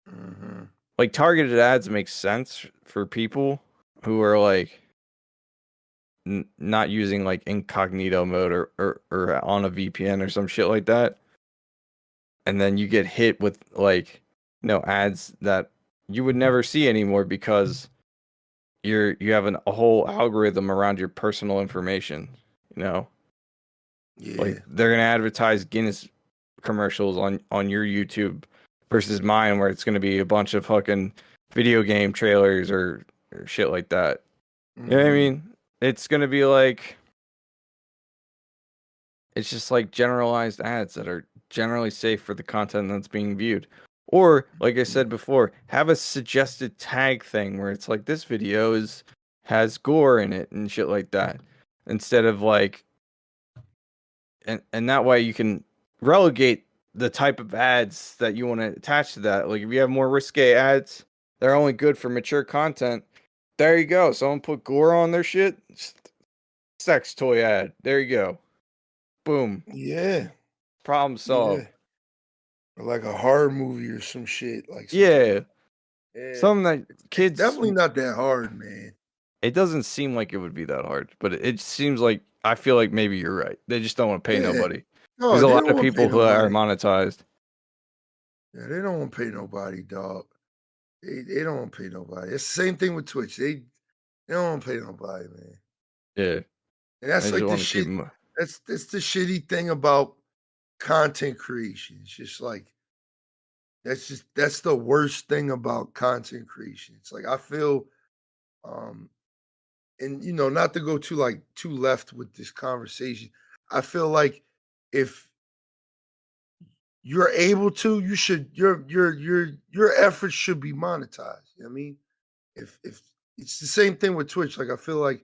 Mm-hmm. Like targeted ads make sense for people who are like not using like incognito mode or on a VPN or some shit like that. And then you get hit with like, ads that you would never see anymore because you have a whole algorithm around your personal information, you know? Like Yeah, they're gonna advertise Guinness commercials on your YouTube versus mine where it's gonna be a bunch of fucking video game trailers or shit like that. You know what I mm-hmm. mean? It's gonna be like it's just like generalized ads that are generally safe for the content that's being viewed. Or, like I said before, have a suggested tag thing where it's like this video has gore in it and shit like that. Instead of like and that way you can relegate the type of ads that you want to attach to that. Like if you have more risque ads, they're only good for mature content. There you go. Someone put gore on their shit. Sex toy ad. There you go. Boom. Yeah, Problem solved. yeah. Or like a horror movie or some shit, like some type Yeah. of. Yeah, Something that it's kids definitely not that hard, man. it doesn't seem like it would be that hard, but it seems like I feel like maybe you're right. They just don't want to pay Yeah, nobody. no, There's a they lot don't of want to pay people who are nobody. monetized. Yeah, they don't want to pay nobody, dog. They don't want to pay nobody. It's the same thing with Twitch. They don't want to pay nobody, man. Yeah. And that's They just like the want to keep shit. them. That's the shitty thing about content creation. It's just like that's the worst thing about content creation. It's like I feel um and not to go too left with this conversation. I feel like if you're able to, you should your efforts should be monetized. You know what I mean? If it's the same thing with Twitch. Like I feel like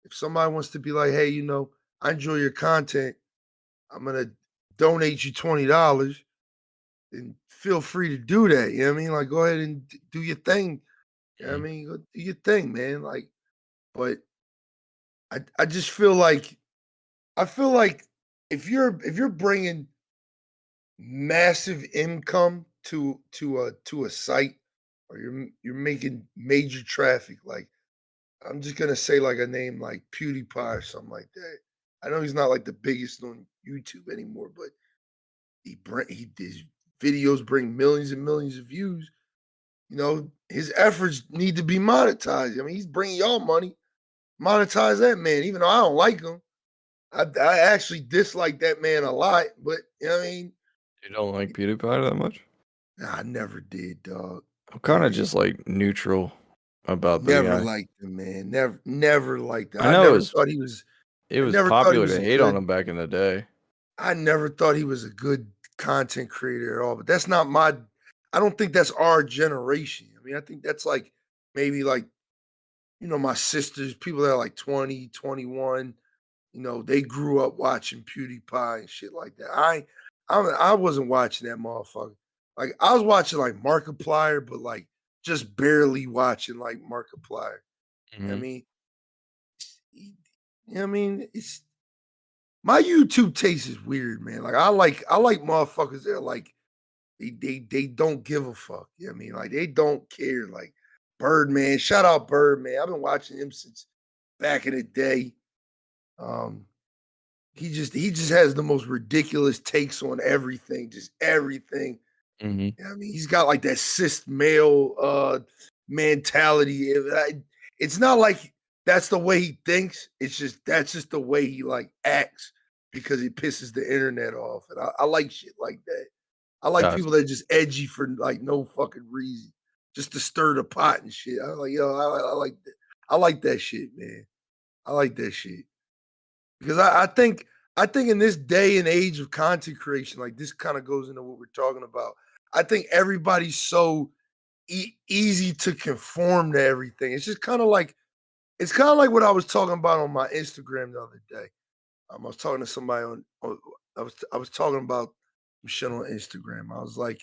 if somebody wants to be like, hey, I enjoy your content, I'm gonna donate you $20, then feel free to do that. You know what I mean? Like go ahead and do your thing. You know what I mean? Go do your thing, man. Like, but I just feel like if you're bringing massive income to a site, or you're making major traffic, like I'm just gonna say like a name like PewDiePie or something like that. I know he's not like the biggest on YouTube anymore, but his videos bring millions and millions of views. His efforts need to be monetized. I mean, he's bringing y'all money. Monetize that man, even though I don't like him. I actually dislike that man a lot, but you know what I mean? You don't like PewDiePie that much? Nah, I never did, dog. I'm kind of Never, just like neutral about the never guy. liked him, man. Never liked him. I know it I was never thought he popular was to a hate on good. him back in the day. I never thought he was a good content creator at all. But that's not my. I don't think that's our generation. I mean, I think that's like maybe like my sisters, people that are like 20, 21. They grew up watching PewDiePie and shit like that. I wasn't watching that motherfucker. Like I was watching like Markiplier, but like just barely watching like Markiplier. You know what I Mhm. mean, you know what I mean, it's my YouTube taste is weird, man. Like I like motherfuckers that are like they don't give a fuck. You know what I mean? Like they don't care. Like Birdman, shout out Birdman. I've been watching him since back in the day. Um, he just has the most ridiculous takes on everything, just everything. Mhm. You know what I mean, he's got like that cis male mentality. It's not like that's the way he thinks. It's just that's just the way he like acts because he pisses the internet off. And I like shit like that. I like Gotcha. people that are just edgy for like no fucking reason, just to stir the pot and shit. I'm like, yo, I like that. I like that shit, man. I like that shit because I think in this day and age of content creation, like this kind of goes into what we're talking about. I think everybody's so easy to conform to everything. It's kind of like what I was talking about on my Instagram the other day. I was talking to somebody I was talking about some shit on Instagram. I was like,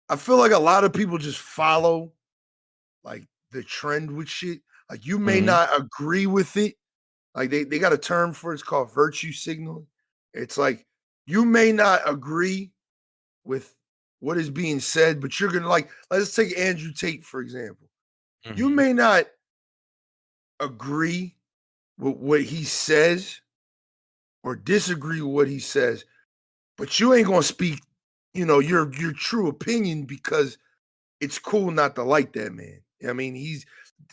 I feel like a lot of people just follow like the trend with shit. Like you may Mhm. not agree with it. Like they got a term for it, it's called virtue signaling. It's like you may not agree with what is being said, but you're gonna like, let's take Andrew Tate, for example. You Mhm. may not agree with what he says or disagree with what he says, but you ain't gonna speak, your true opinion because it's cool not to like that man. You know what I mean, he's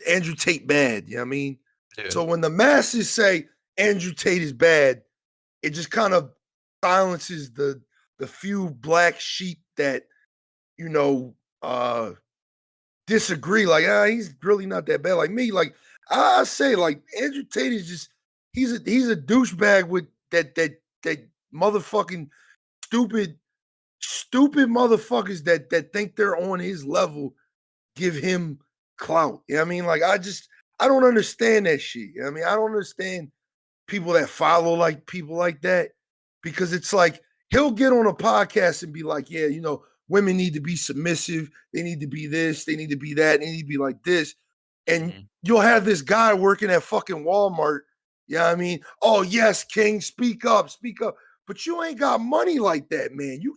Andrew Tate bad. You know what I mean? Yeah. So when the masses say Andrew Tate is bad, it just kind of silences the few black sheep that, you know, disagree. Like, he's really not that bad. Like me, like I say, like Andrew Tate is just he's a douchebag with that motherfucking stupid stupid motherfuckers that think they're on his level give him clout. You know what I mean? Like I don't understand that shit. You know what I mean? I don't understand people that follow like people like that because it's like he'll get on a podcast and be like, yeah, women need to be submissive, they need to be this, they need to be that, they need to be like this. And Mhm. you'll have this guy working at fucking Walmart. You know what I mean? Oh, yes, King, speak up, speak up. But you ain't got money like that, man. You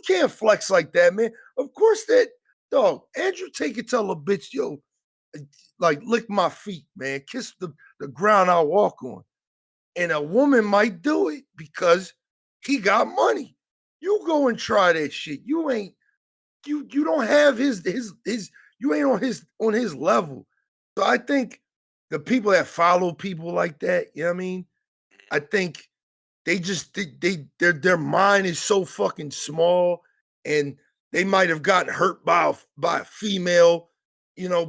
can't flex like that, man. Of course that dog, Andrew take it tell a bitch, yo, like lick my feet, man. Kiss the ground I walk on. And a woman might do it because he got money. You go and try that shit. You don't have his you ain't on his level. So I think the people that follow people like that, you know what I mean? I think they just their mind is so fucking small and they might have gotten hurt by a female,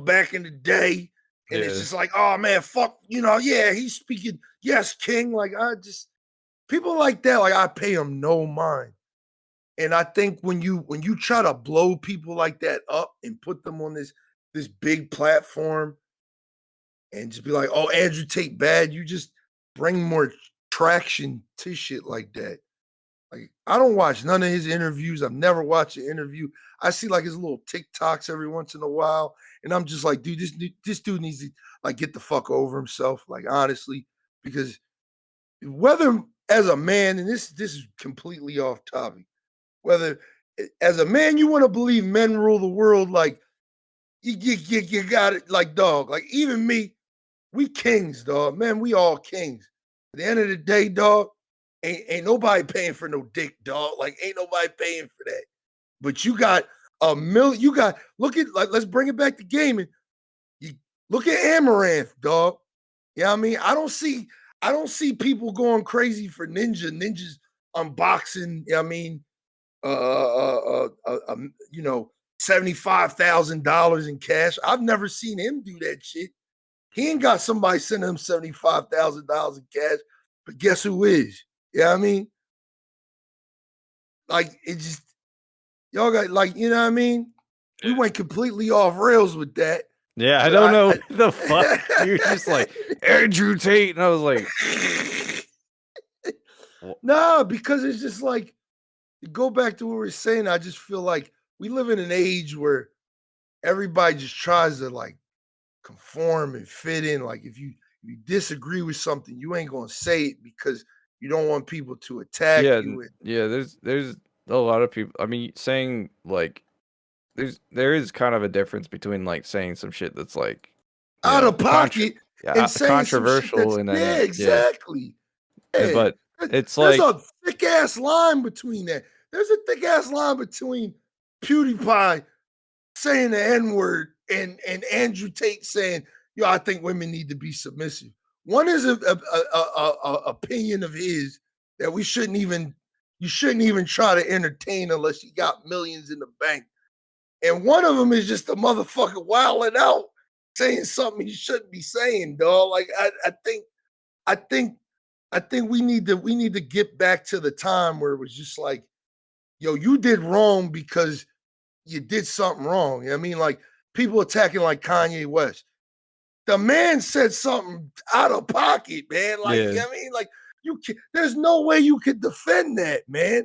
back in the day. And it's Yeah. just like, oh man, fuck, yeah, he's speaking, yes, king. Like I just people like that, like I pay them no mind. And I think when you try to blow people like that up and put them on this big platform and just be like, oh, Andrew Tate bad, you just bring more traction to shit like that. Like, I don't watch none of his interviews. I've never watched an interview. I see like his little TikToks every once in a while, and I'm just like, dude, this dude needs to like get the fuck over himself. Like, honestly, because whether as a man, and this is completely off topic, whether as a man you want to believe men rule the world, like you got it, like dog, like even me, we kings, dog. Man, we all kings. At the end of the day, dog, ain't nobody paying for no dick, dog. Like ain't nobody paying for that. But you got a million. You got look at like let's bring it back to gaming. You look at Amaranth, dog. You know what I mean? I don't see people going crazy for ninjas unboxing. You know what I mean, $75,000 in cash. I've never seen him do that shit. He ain't got somebody sending him $75,000 in cash, but guess who is? You know what I mean? Like it just y'all got like, you know what I mean? We Yeah. went completely off rails with that. Yeah, I But don't know what the fuck. You're just like Andrew Tate, and I was like, "Wha- no, because it's just like to go back to what we were saying, I just feel like we live in an age where everybody just tries to like conform and fit in. Like if you disagree with something, you ain't gonna say it because you don't want people to attack Yeah, you. And yeah. There's a lot of people. I mean, saying like there is kind of a difference between like saying some shit that's like, you out know, of pocket and saying some shit controversial, that's and yeah, then yeah, exactly. Yeah. but it's There's like a thick ass line between that. There's a thick ass line between PewDiePie saying the N-word and Andrew Tate saying, yo, I think women need to be submissive. One is a opinion of his that you shouldn't even try to entertain unless you got millions in the bank. And one of them is just a motherfucker wilding out, saying something he shouldn't be saying, dog. Like I think we need to get back to the time where it was just like, yo, you did wrong because you did something wrong. You know what I mean? Like people attacking like Kanye West. The man said something out of pocket, man. Like, you yeah, know what I mean? Like there's no way you could defend that, man.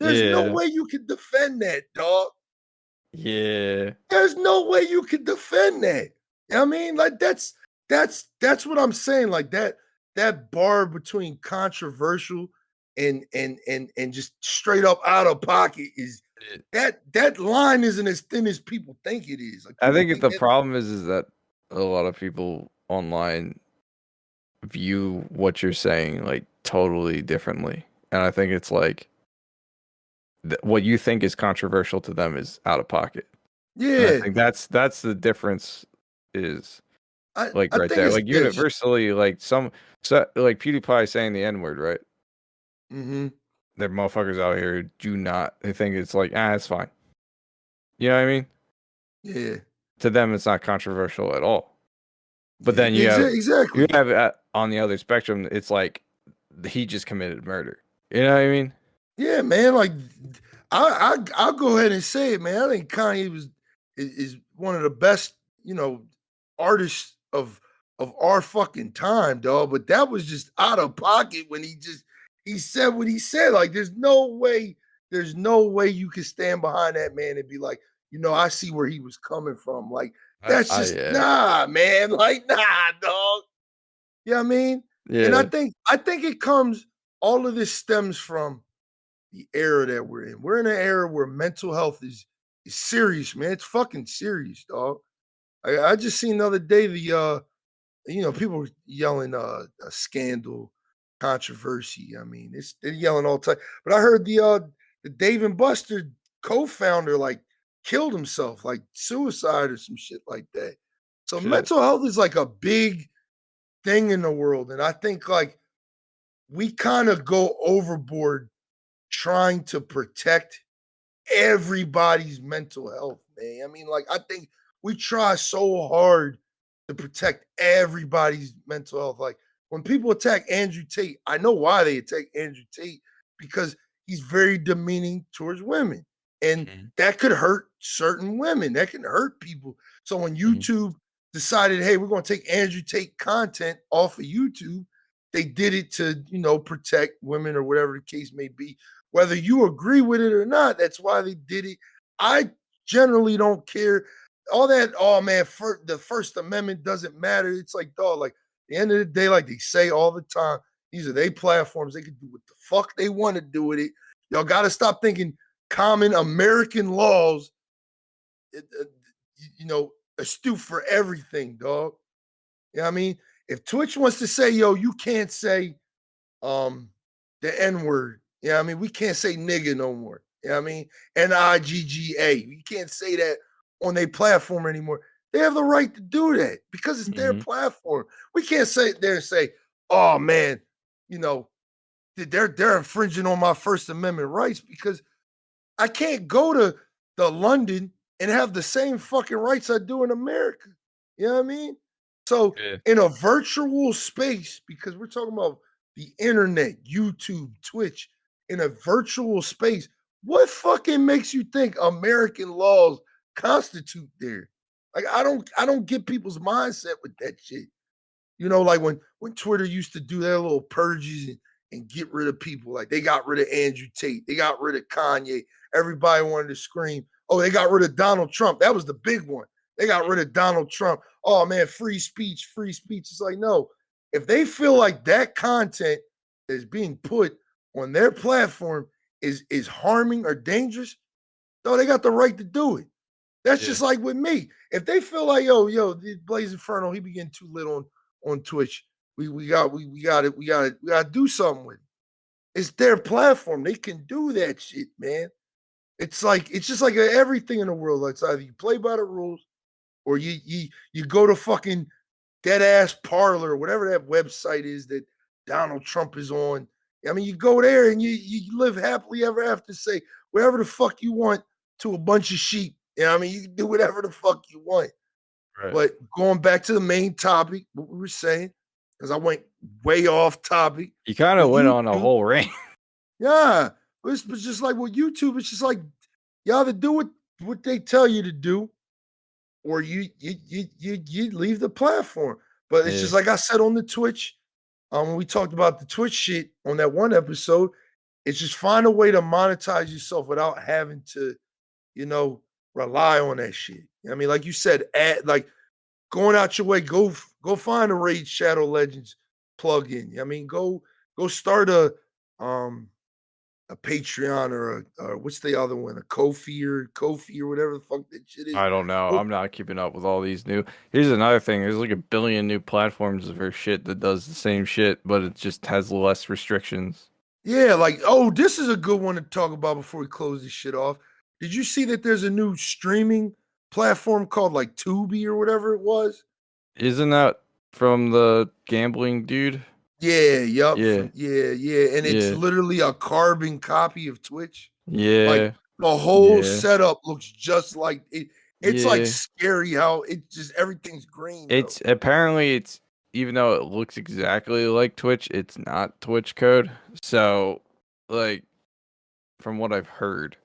There's no yeah, way you could defend that, dog. yeah. There's no way you could defend that. You know what I mean? Like that's what I'm saying. Like that bar between controversial and just straight up out of pocket is that line isn't as thin as people think it is. Like I people think think the that problem is that a lot of people online view what you're saying like totally differently, and I think it's like what you think is controversial to them is out of pocket, and I yeah. think that's the difference is like I right think there, it's like this. universally, like so like PewDiePie saying the N word, right? Mm-hmm. There are motherfuckers out here who do not. They think it's like it's fine. You know what I mean? Yeah. To them, it's not controversial at all. But Yeah. then you Exactly. have on the other spectrum, it's like he just committed murder. You know what I mean? Yeah, man. Like I'll go ahead and say it, man. I think Kanye is one of the best, artists of our fucking time, dog. But that was just out of pocket when he said what he said. Like, there's no way you can stand behind that man and be like, I see where he was coming from. Like, that's just Yeah, nah, man. Like, nah, dog. You know what I mean? And I yeah, think it comes, all of this stems from the era that we're in. We're in an era where mental health is serious, man. It's fucking serious, dog. I just seen the other day people were yelling a scandal, controversy. I mean, they're yelling all the time. But I heard the Dave and Buster co-founder like killed himself, like suicide or some shit like that. So shit. mental health is like a big thing in the world. And I think like we kind of go overboard trying to protect everybody's mental health, man. I mean, like, I think we try so hard to protect everybody's mental health. Like, when people attack Andrew Tate, I know why they attack Andrew Tate because he's very demeaning towards women. And Mhm, that could hurt certain women, that can hurt people. So when mhm, YouTube decided, hey, we're going to take Andrew Tate content off of YouTube, they did it to, protect women or whatever the case may be. Whether you agree with it or not, that's why they did it. I generally don't care. All that, oh man, the First Amendment doesn't matter. It's like, dog, like, at the end of the day, like they say all the time, these are their platforms. They can do what the fuck they want to do with it. Y'all got to stop thinking common American laws, uh, uh, astute for everything, dog. You know what I mean? If Twitch wants to say, yo, you can't say the N-word. You know what I mean? We can't say nigga no more. You know what I mean? Nigga. You can't say that on their platform anymore. They have the right to do that because it's their mhm, platform. We can't sit there and say, oh man, you know, they're infringing on my First Amendment rights because I can't go to London and have the same fucking rights I do in America. You know what I mean? So yeah, in a virtual space, because we're talking about the internet, YouTube, Twitch, in a virtual space, what fucking makes you think American laws constitute there? Like I don't get people's mindset with that shit. Like when Twitter used to do their little purges and get rid of people. Like they got rid of Andrew Tate, they got rid of Kanye. Everybody wanted to scream, "Oh, they got rid of Donald Trump." That was the big one. They got rid of Donald Trump. Oh man, free speech, free speech. It's like, no, if they feel like that content is being put on their platform is harming or dangerous, no, they got the right to do it. That's just like with me. If they feel like, yo, Blaze Inferno, he be getting too lit on Twitch. We got to do something with it. It's their platform. They can do that shit, man. It's just like everything in the world. It's either you play by the rules or you go to fucking dead ass parlor or whatever that website is that Donald Trump is on. I mean, you go there and you live happily ever after, say whatever the fuck you want to a bunch of sheep. You know what I mean? You can do whatever the fuck you want. Right. But going back to the main topic, what we were saying, because I went way off topic. You kind of went on a whole rant. Yeah. It's just like with YouTube, it's just like you either do what they tell you to do, or you leave the platform. But it's just like I said on the Twitch, when we talked about the Twitch shit on that one episode, it's just find a way to monetize yourself without having to, rely on that shit. I mean, like you said, like going out your way, go find a Raid Shadow Legends plugin. I mean, go start a Patreon or what's the other one? A Ko-fi or whatever the fuck that shit is. I don't know. I'm not keeping up with all these new. Here's another thing. There's like a billion new platforms for shit that does the same shit, but it just has less restrictions. Yeah, like, this is a good one to talk about before we close this shit off. Did you see that there's a new streaming platform called like Tubi or whatever it was? Isn't that from the gambling dude? Yeah, yup. Yeah. And it's literally a carbon copy of Twitch. Yeah. Like the whole setup looks just like it. It's like scary how it just everything's green. It's apparently it's even though it looks exactly like Twitch, it's not Twitch code. So, like, from what I've heard,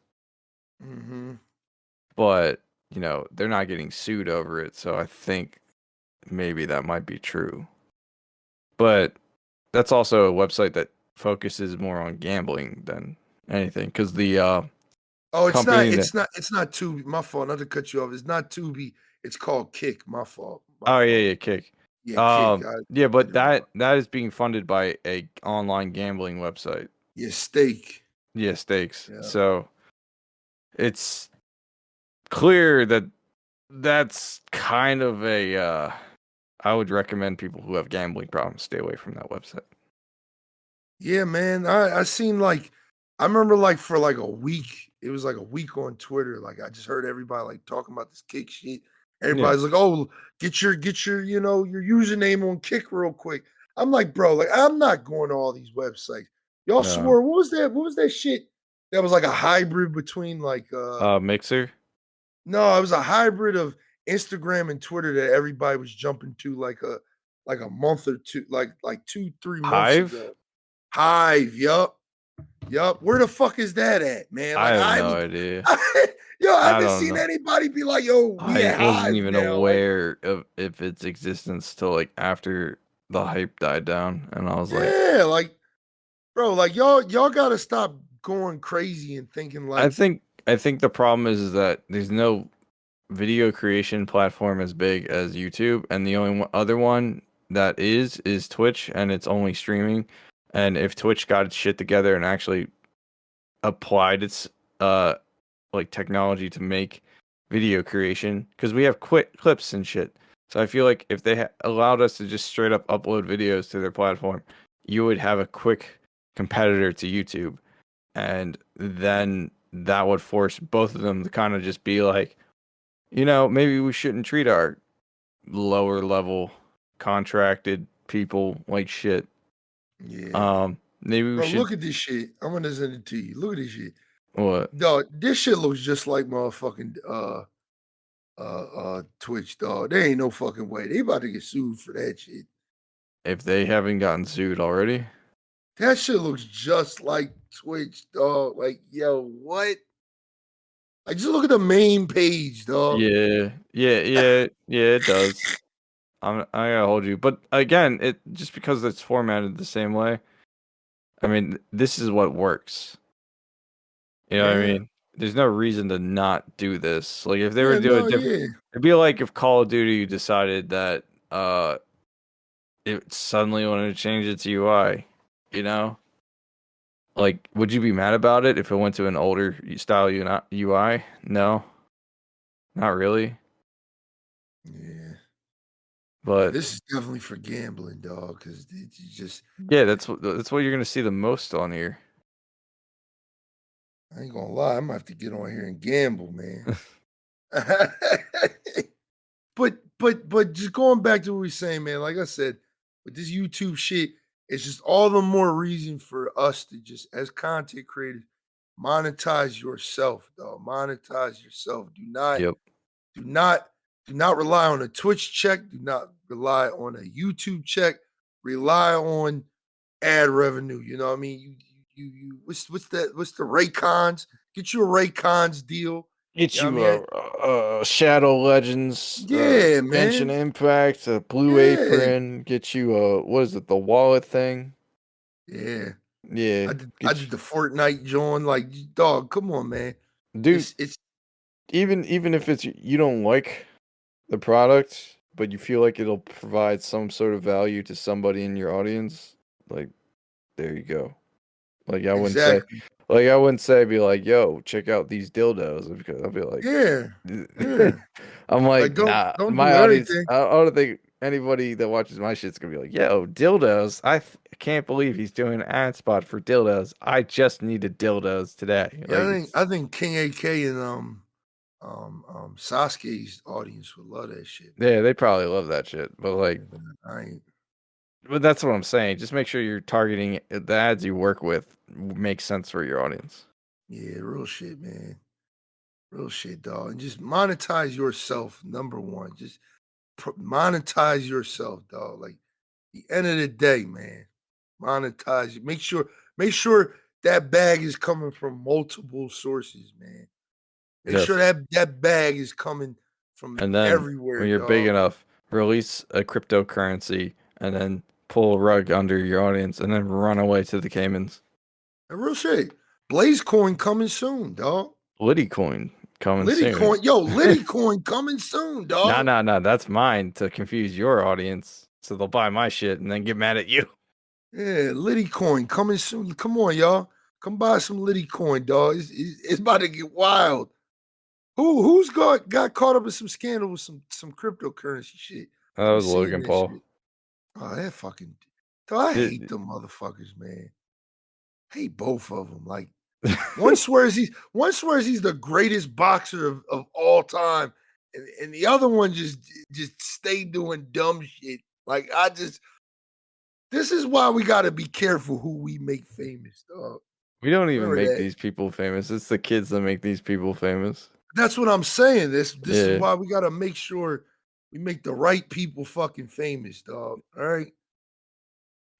but they're not getting sued over it. So I think maybe that might be true. But that's also a website that focuses more on gambling than anything because the it's not Tubi. My fault. Not to cut you off. It's not Tubi. It's called Kick. My fault. Yeah, Kick. Yeah, Kick. But that is being funded by a online gambling website. Yeah, Stake. Yeah, Stakes. Yeah. So it's clear that that's kind of a. I would recommend people who have gambling problems stay away from that website. Yeah, man. I seen I remember for a week. It was like a week on Twitter. Like I just heard everybody talking about this Kick shit. Everybody's like, "Oh, get your your username on Kick real quick." I'm like, bro, I'm not going to all these websites. Y'all swore. What was that? What was that shit? That was like a hybrid between Mixer. No, it was a hybrid of Instagram and Twitter that everybody was jumping to like a month or two, like 2-3 months ago. Hive, yup. Where the fuck is that at, man? I have no idea. I haven't seen anybody be like, "Yo, I wasn't even aware of its existence till after the hype died down, and I was bro, y'all gotta stop going crazy and thinking I think the problem is that there's no video creation platform as big as YouTube, and the only other one that is Twitch, and it's only streaming. And if Twitch got its shit together and actually applied its technology to make video creation, because we have quick clips and shit, so I feel like if they allowed us to just straight up upload videos to their platform, you would have a quick competitor to YouTube, and then that would force both of them to kind of just be like, maybe we shouldn't treat our lower level contracted people like shit. Yeah. Maybe we should look at this shit. I'm gonna send it to you. Look at this shit. What? Dog, this shit looks just like motherfucking Twitch, dog. There ain't no fucking way. They about to get sued for that shit. If they haven't gotten sued already? That shit looks just like Twitch, dog. Like, yo, what? Like, just look at the main page, dog. Yeah, it does. I gotta hold you, but again, it just because it's formatted the same way. I mean, this is what works. You know what I Yeah. mean? There's no reason to not do this. Like if they were Yeah, to do a no, different, yeah. it'd be like if Call of Duty decided that it suddenly wanted to change its UI. You know, like would you be mad about it if it went to an older style UI? No, not really. Yeah. Yeah, But this is definitely for gambling, dog, because you just yeah, that's what you're gonna see the most on here. I ain't gonna lie, I'm gonna have to get on here and gamble, man. But just going back to what we are saying, man, like I said, with this YouTube shit, it's just all the more reason for us to just as content creators monetize yourself, dog. Monetize yourself. Yep. Do not do not rely on a Twitch check. Do not rely on a YouTube check. Rely on ad revenue. You know what I mean? You what's the Raycons? Get you a Raycons deal. Get You know what I you mean? a Shadow Legends, Yeah, Genshin man. Impact, a Blue Yeah. Apron. Get you a what is it? The wallet thing. Yeah. Yeah. I Get did the Fortnite join. Like, dog, come on, man. dude. It's Even if it's you don't like the product, but you feel like it'll provide some sort of value to somebody in your audience, like there you go. Like I wouldn't say, exactly. be like, yo, check out these dildos, because I'll be like, Yeah. Yeah. I'm Like, like, nah, don't my do audience. everything. I don't think anybody that watches my shit's gonna be like, yo, dildos. Can't believe he's doing an ad spot for dildos. I just needed dildos today. Yeah, Like, I think King AK and Sasuke's audience would love that shit, man. yeah, they probably love that shit, but like. Yeah, but I ain't. But that's what I'm saying. Just make sure you're targeting the ads you work with make sense for your audience. Yeah, real shit, man. Real shit, dog. And just monetize yourself. Number one, just monetize yourself, dog. Like the end of the day, man, monetize it. Make sure that bag is coming from multiple sources, man. Make sure Yes. that bag is coming from And then everywhere, when you're big dog. enough, release a cryptocurrency and then pull a rug under your audience and then run away to the Caymans. And real shit. Blaze coin coming soon, dog. Liddy coin coming Liddy soon. coin, yo, Liddy coin coming soon, dog. Nah. That's mine to confuse your audience. So they'll buy my shit and then get mad at you. Yeah, Liddy coin coming soon. Come on, y'all. Come buy some Liddy coin, dog. It's about to get wild. Who's got caught up in some scandal with some cryptocurrency shit? That I be was seeing Logan that Paul. shit. Oh, that fucking. Dog, I hate It- them motherfuckers, man. Hate both of them. Like one swears he's the greatest boxer of all time, and the other one just stay doing dumb shit. Like this is why we got to be careful who we make famous, dog. we don't even Remember make that. these people famous. It's the kids that make these people famous. That's what I'm saying. This is Yeah. why we got to make sure we make the right people fucking famous, dog. All right.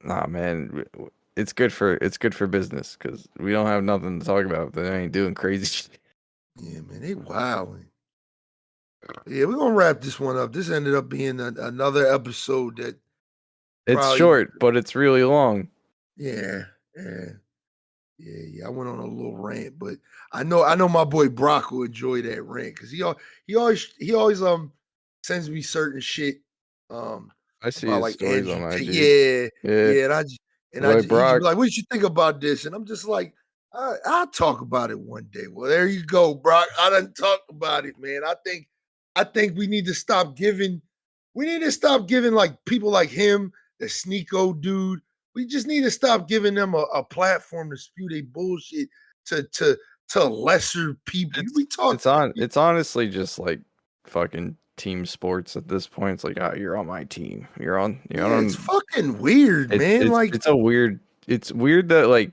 Nah, man, it's good for business because we don't have nothing to talk about. They ain't doing crazy shit. Yeah, man, they wilding. Yeah, we're gonna wrap this one up. This ended up being another episode that It's probably, short, but it's really long. yeah, yeah. Yeah. I went on a little rant, but I know my boy Brock will enjoy that rant because he always sends me certain shit I see about his like stories Andrew on Tate. IG. Yeah, Yeah, yeah, boy he just be Brock. like, "What did you think about this?" And I'm just like, I'll talk about it one day. Well, there you go, Brock. I done talked about it, man. I think we need to stop giving like people like him, the Sneeko dude. We just need to stop giving them a platform to spew their bullshit to to to lesser people. It's We talk, it's honestly just like fucking team sports at this point. It's like, oh, you're on my team. You're yeah, it's on. fucking weird, man. Like, It's a weird. It's weird that like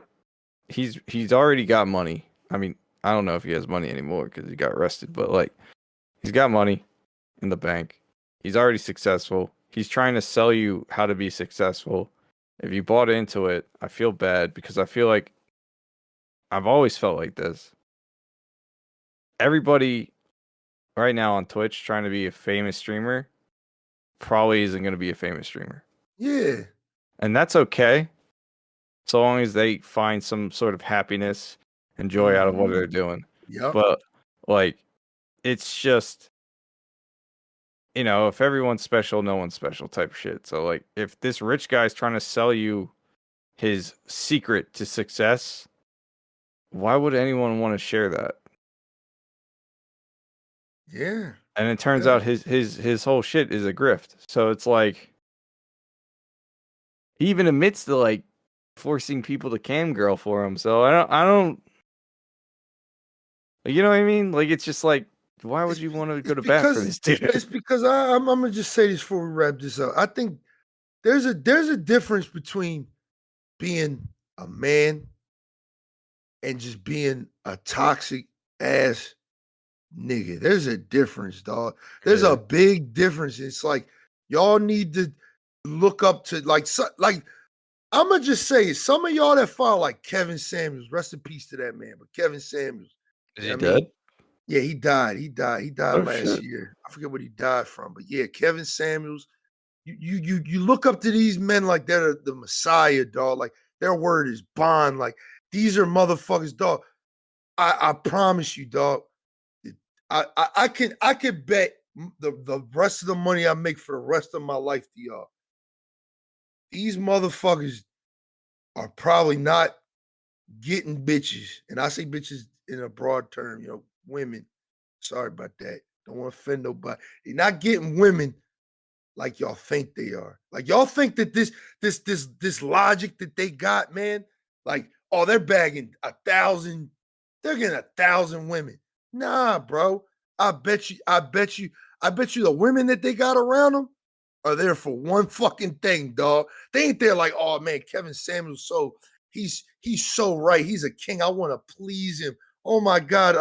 he's already got money. I mean, I don't know if he has money anymore because he got arrested, but like he's got money in the bank. He's already successful. He's trying to sell you how to be successful. If you bought into it, I feel bad because I feel like I've always felt like this. Everybody right now on Twitch trying to be a famous streamer probably isn't going to be a famous streamer. yeah, And that's okay. so long as they find some sort of happiness and joy out of what they're doing. Yep. But like, it's just, if everyone's special, no one's special type shit. So like, if this rich guy's trying to sell you his secret to success, why would anyone want to share that? Yeah. And it turns out his whole shit is a grift. So it's like, he even admits to like forcing people to cam girl for him. So I don't, you know what I mean? Like, it's just like, why would you want to go to bat for this dude? It's because I'm gonna just say this before we wrap this up. I think there's a difference between being a man and just being a toxic ass nigga. There's a difference, dog. There's a big difference. It's like y'all need to look up to like I'm gonna just say some of y'all that follow like Kevin Samuels. Rest in peace to that man, but Kevin Samuels. Is he dead? Yeah, he died. He died last year. I forget what he died from, but yeah, Kevin Samuels. You look up to these men like they're the Messiah, dog. Like their word is bond. Like these are motherfuckers, dog. I promise you, dog. I can bet the rest of the money I make for the rest of my life to y'all. These motherfuckers are probably not getting bitches, and I say bitches in a broad term, women. Sorry about that. Don't want to offend nobody. They're not getting women like y'all think they are. Like y'all think that this logic that they got, man, like, oh, they're bagging 1,000, they're getting 1,000 women. Nah, bro. I bet you the women that they got around them are there for one fucking thing, dog. They ain't there like, oh man, Kevin Samuels, so he's so right. He's a king. I want to please him. Oh my God,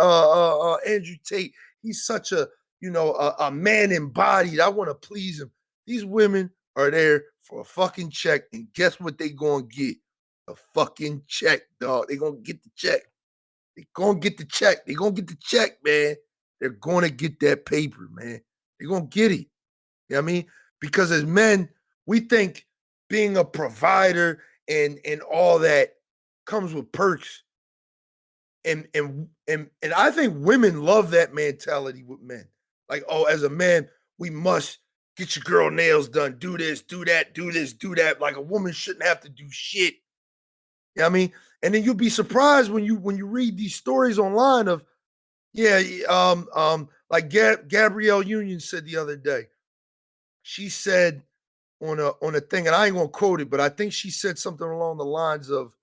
Andrew Tate, he's such a a man embodied. I want to please him. These women are there for a fucking check, and guess what they gonna get? A fucking check, dog. They gonna get the check. They gonna get the check. They gonna get the check, man. They're gonna get that paper, man. They're gonna get it. You know what I mean? Because as men, we think being a provider and all that comes with perks. And I think women love that mentality with men. Like, oh, as a man, we must get your girl nails done, do this, do that, do this, do that. Like a woman shouldn't have to do shit. You know what I mean? And then you'll be surprised when you read these stories online of, like Gabrielle Union said the other day. She said on a thing, and I ain't gonna quote it, but I think she said something along the lines of,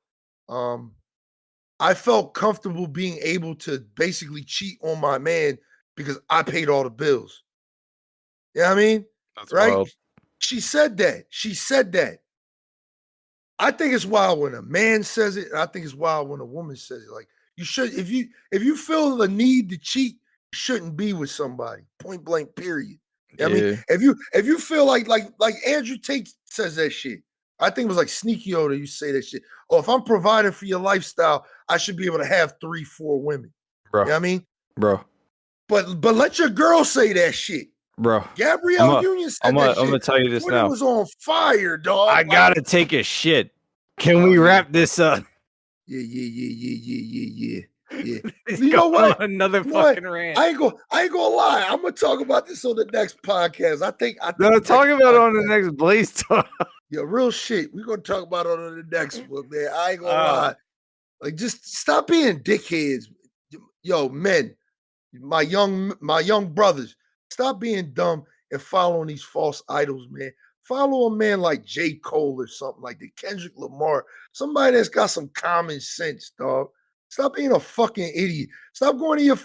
I felt comfortable being able to basically cheat on my man because I paid all the bills. You know what I mean? That's right? wild. She said that. I think it's wild when a man says it, and I think it's wild when a woman says it. Like, you should, if you feel the need to cheat, you shouldn't be with somebody. Point blank, period. You know what I mean? If you feel like Andrew Tate says that shit. I think it was like Sneaky O that you say that shit. Oh, if I'm providing for your lifestyle, I should be able to have 3, 4 women. Bro. You know what I mean? Bro. But let your girl say that shit. Bro. Gabrielle Union said that shit. I'm gonna tell you this Twitter now. was on fire, dog. I gotta take a shit. Can we wrap this up? Yeah. You know what? Another fucking rant. I ain't gonna lie. I'm gonna talk about this on the next podcast. I think no, talk about it on the next Blaze Talk. Yeah, real shit. We're gonna talk about it on the next one, man. I ain't gonna lie. Like, just stop being dickheads. Yo, men, my young brothers, stop being dumb and following these false idols, man. Follow a man like J. Cole or something like that, Kendrick Lamar, somebody that's got some common sense, dog. Stop being a fucking idiot. Stop going to your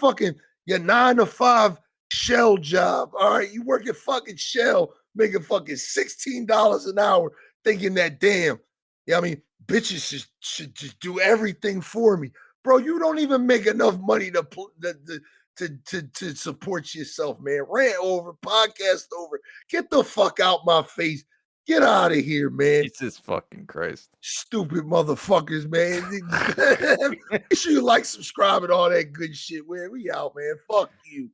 9-to-5 Shell job. All right, you work at fucking Shell, making fucking $16 an hour, thinking that damn. Yeah, I mean, bitches should just do everything for me, bro. You don't even make enough money to support yourself, man. Rant over, podcast over. Get the fuck out my face. Get out of here, man. Jesus fucking Christ. Stupid motherfuckers, man. Make sure you like, subscribe, and all that good shit, man. We out, man. Fuck you.